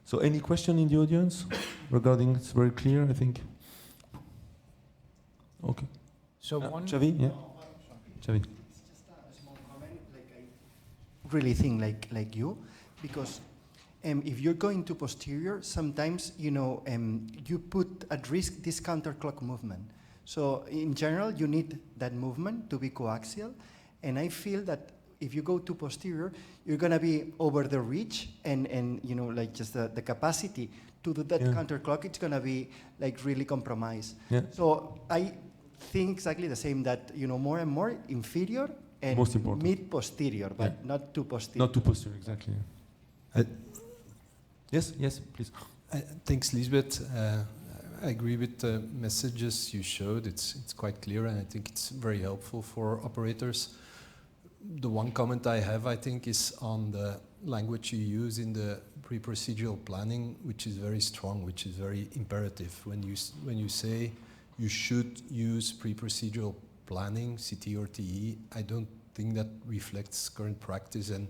So any question in the audience regarding? It's very clear, I think. Okay.
So
Xavi, yeah. Xavi.
Really think like you, because if you're going to posterior, sometimes you put at risk this counterclock movement. So in general, you need that movement to be coaxial, and I feel that if you go to posterior, you're gonna be over the reach, and like just the capacity to do that counterclock, it's gonna be like really compromised. Yeah. So I think exactly the same, that more and more inferior and mid-posterior, but not too posterior.
Not too posterior, exactly. Yes, please.
Thanks, Liesbeth. I agree with the messages you showed. It's quite clear, and I think it's very helpful for operators. The one comment I have, I think, is on the language you use in the pre-procedural planning, which is very strong, which is very imperative. When you say you should use pre-procedural planning, CT or TE, I don't think that reflects current practice, and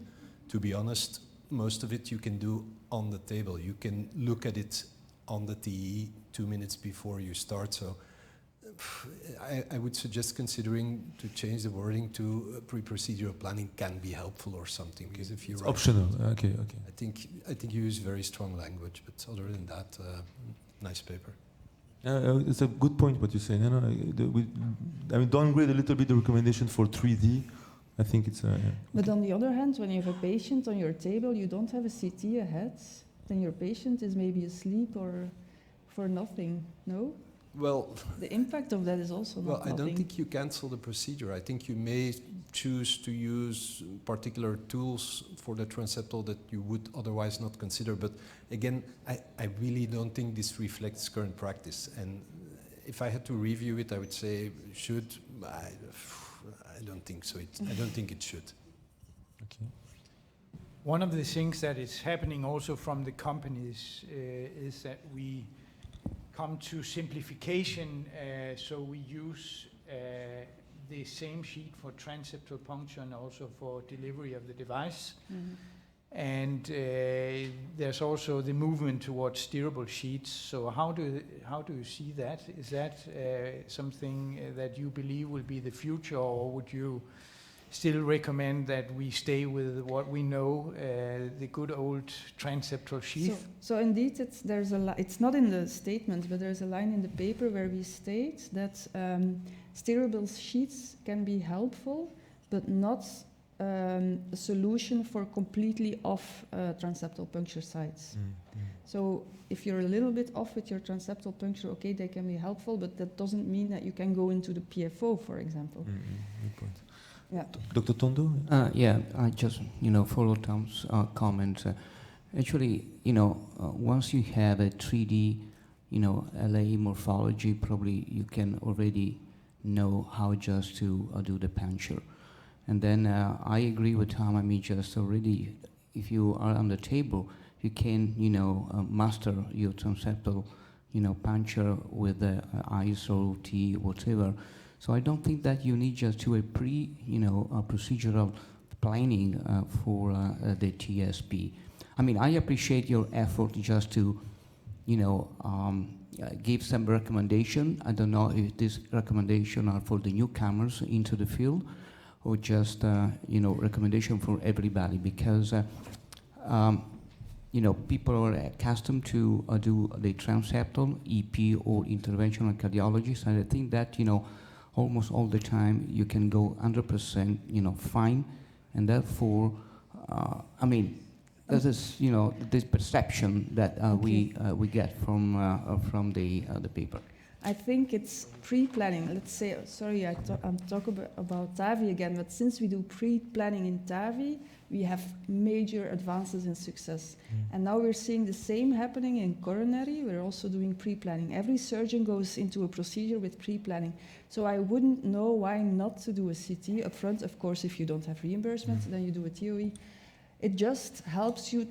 to be honest, most of it you can do on the table. You can look at it on the TE 2 minutes before you start, so I would suggest considering to change the wording to pre-procedural planning can be helpful or something, because if you're
optional, okay.
I think you use very strong language, but other than that, nice paper.
It's a good point what you say. I mean, downgrade a little bit the recommendation for 3D. I think it's.
But on the other hand, when you have a patient on your table, you don't have a CT ahead, then your patient is maybe asleep or for nothing. No.
Well,
the impact of that is also not nothing.
I don't think you cancel the procedure. I think you may choose to use particular tools for the transseptal that you would otherwise not consider. But again, I really don't think this reflects current practice. And if I had to review it, I would say should. I don't think so. I don't think it should.
Okay.
One of the things that is happening also from the companies is that we come to simplification, so we use the same sheet for transseptal puncture and also for delivery of the device. Mm-hmm. And there's also the movement towards steerable sheets. So how do you see that? Is that something that you believe will be the future, or would you still recommend that we stay with what we know, the good old transseptal sheath?
So indeed, it's not in the statement, but there's a line in the paper where we state that steerable sheets can be helpful, but not a solution for completely off transseptal puncture sites. Mm-hmm. So if you're a little bit off with your transseptal puncture, okay, they can be helpful, but that doesn't mean that you can go into the PFO, for example.
Mm-hmm. Good point.
Yeah.
Dr. Tondo?
Yeah, I just, follow Tom's comment. Actually, once you have a 3D, LAA morphology, probably you can already know how just to do the puncture. And then I agree with Tom. I mean, just already, if you are on the table, you can, master your transseptal, puncture with the ice or T, whatever. So I don't think that you need just to a procedural planning for the TSP. I mean, I appreciate your effort just to, give some recommendation. I don't know if these recommendations are for the newcomers into the field, or just recommendation for everybody, because people are accustomed to do the transseptal, EP, or interventional cardiologist, and I think that almost all the time you can go 100% fine, and therefore this is this perception that we get from the paper.
I think it's pre-planning. Let's say, sorry, I'm talking about TAVI again, but since we do pre-planning in TAVI, we have major advances in success. And now we're seeing the same happening in coronary. We're also doing pre-planning. Every surgeon goes into a procedure with pre-planning. So I wouldn't know why not to do a CT up front. Of course, if you don't have reimbursement, then you do a TOE. It just helps you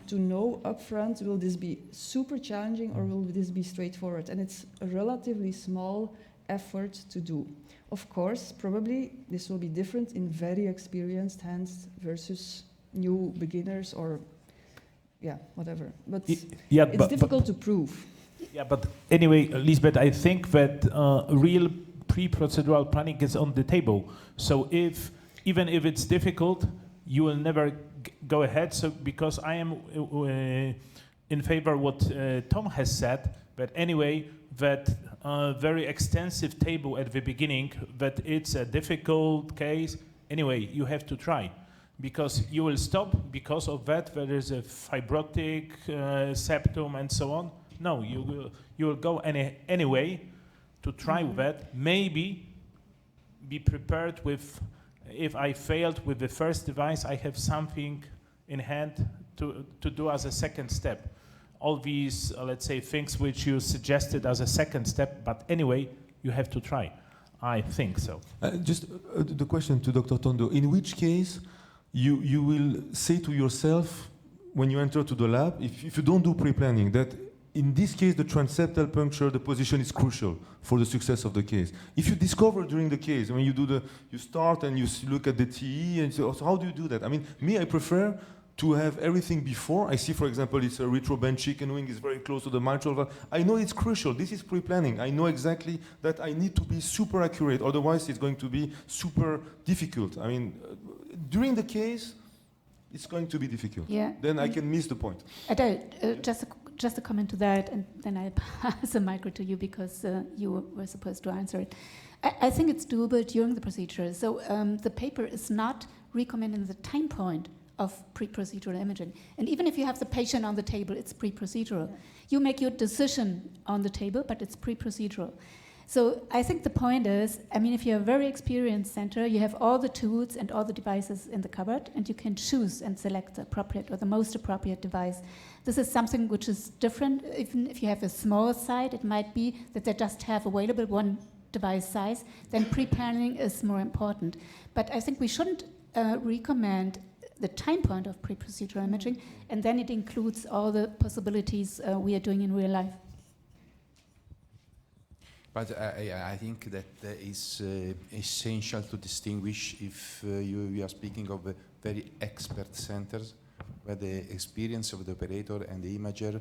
to know upfront, will this be super challenging or will this be straightforward? And it's a relatively small effort to do. Of course, probably this will be different in very experienced hands versus new beginners or, whatever. But it's difficult to prove.
Yeah, but anyway, Liesbeth, I think that real pre-procedural planning is on the table. So even if it's difficult, you will never go ahead. So because I am in favor of what Tom has said, but anyway, that very extensive table at the beginning, that it's a difficult case. Anyway, you have to try, because you will stop because of that. There is a fibrotic septum and so on. No, you will go anyway to try that. Maybe be prepared with. If I failed with the first device, I have something in hand to do as a second step. All these, let's say, things which you suggested as a second step, but anyway, you have to try. I think so.
Just the question to Dr. Tondo. In which case you will say to yourself when you enter to the lab, if you don't do pre-planning, that in this case, the transseptal puncture, the position is crucial for the success of the case. If you discover during the case, when you start and you look at the TE, and so how do you do that? I mean, I prefer to have everything before. I see, for example, it's a retrobench chicken wing is very close to the mitral valve. I know it's crucial. This is pre-planning. I know exactly that I need to be super accurate. Otherwise, it's going to be super difficult. I mean, during the case, it's going to be difficult.
Yeah.
Then I can miss the point.
Adel, just a comment to that, and then I pass the micro to you because you were supposed to answer it. I think it's doable during the procedure. So the paper is not recommending the time point of pre-procedural imaging. And even if you have the patient on the table, it's pre-procedural. Yeah. You make your decision on the table, but it's pre-procedural. So I think the point is, I mean, if you're a very experienced center, you have all the tools and all the devices in the cupboard, and you can choose and select the appropriate or the most appropriate device. This is something which is different. Even if you have a small site, it might be that they just have available one device size, then pre-planning is more important. But I think we shouldn't recommend the time point of pre-procedural imaging, and then it includes all the possibilities we are doing in real life.
But I think that is essential to distinguish if you are speaking of very expert centers, where the experience of the operator and the imager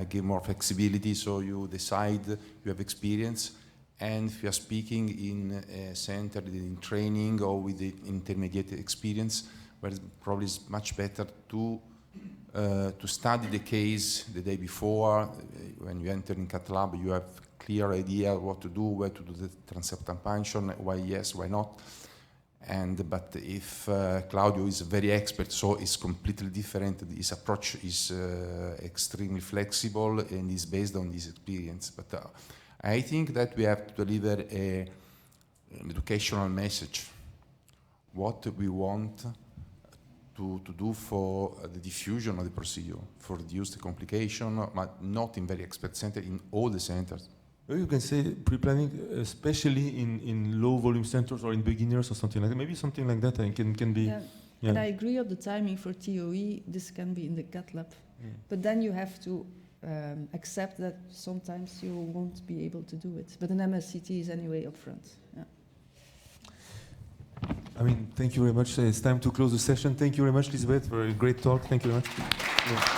give more flexibility, so you decide, you have experience. And if you are speaking in a center in training or with the intermediate experience, where it's probably is much better to study the case the day before. When you enter in cath lab, you have clear idea what to do, where to do the transseptal puncture, why yes, why not. But if Claudio is very expert, so it's completely different. His approach is extremely flexible and is based on his experience. But I think that we have to deliver an educational message. What we want to do for the diffusion of the procedure, for reduce the complication, but not in very expert center, in all the centers.
Maybe you can say pre-planning, especially in low volume centers or in beginners or something like that. Maybe something like that can be.
Yeah.
Yeah.
And I agree on the timing for TOE. This can be in the cath lab, but then you have to accept that sometimes you won't be able to do it. But an MSCT is anyway upfront. Yeah.
I mean, thank you very much. It's time to close the session. Thank you very much, Liesbeth, for a great talk. Thank you very much. Yeah.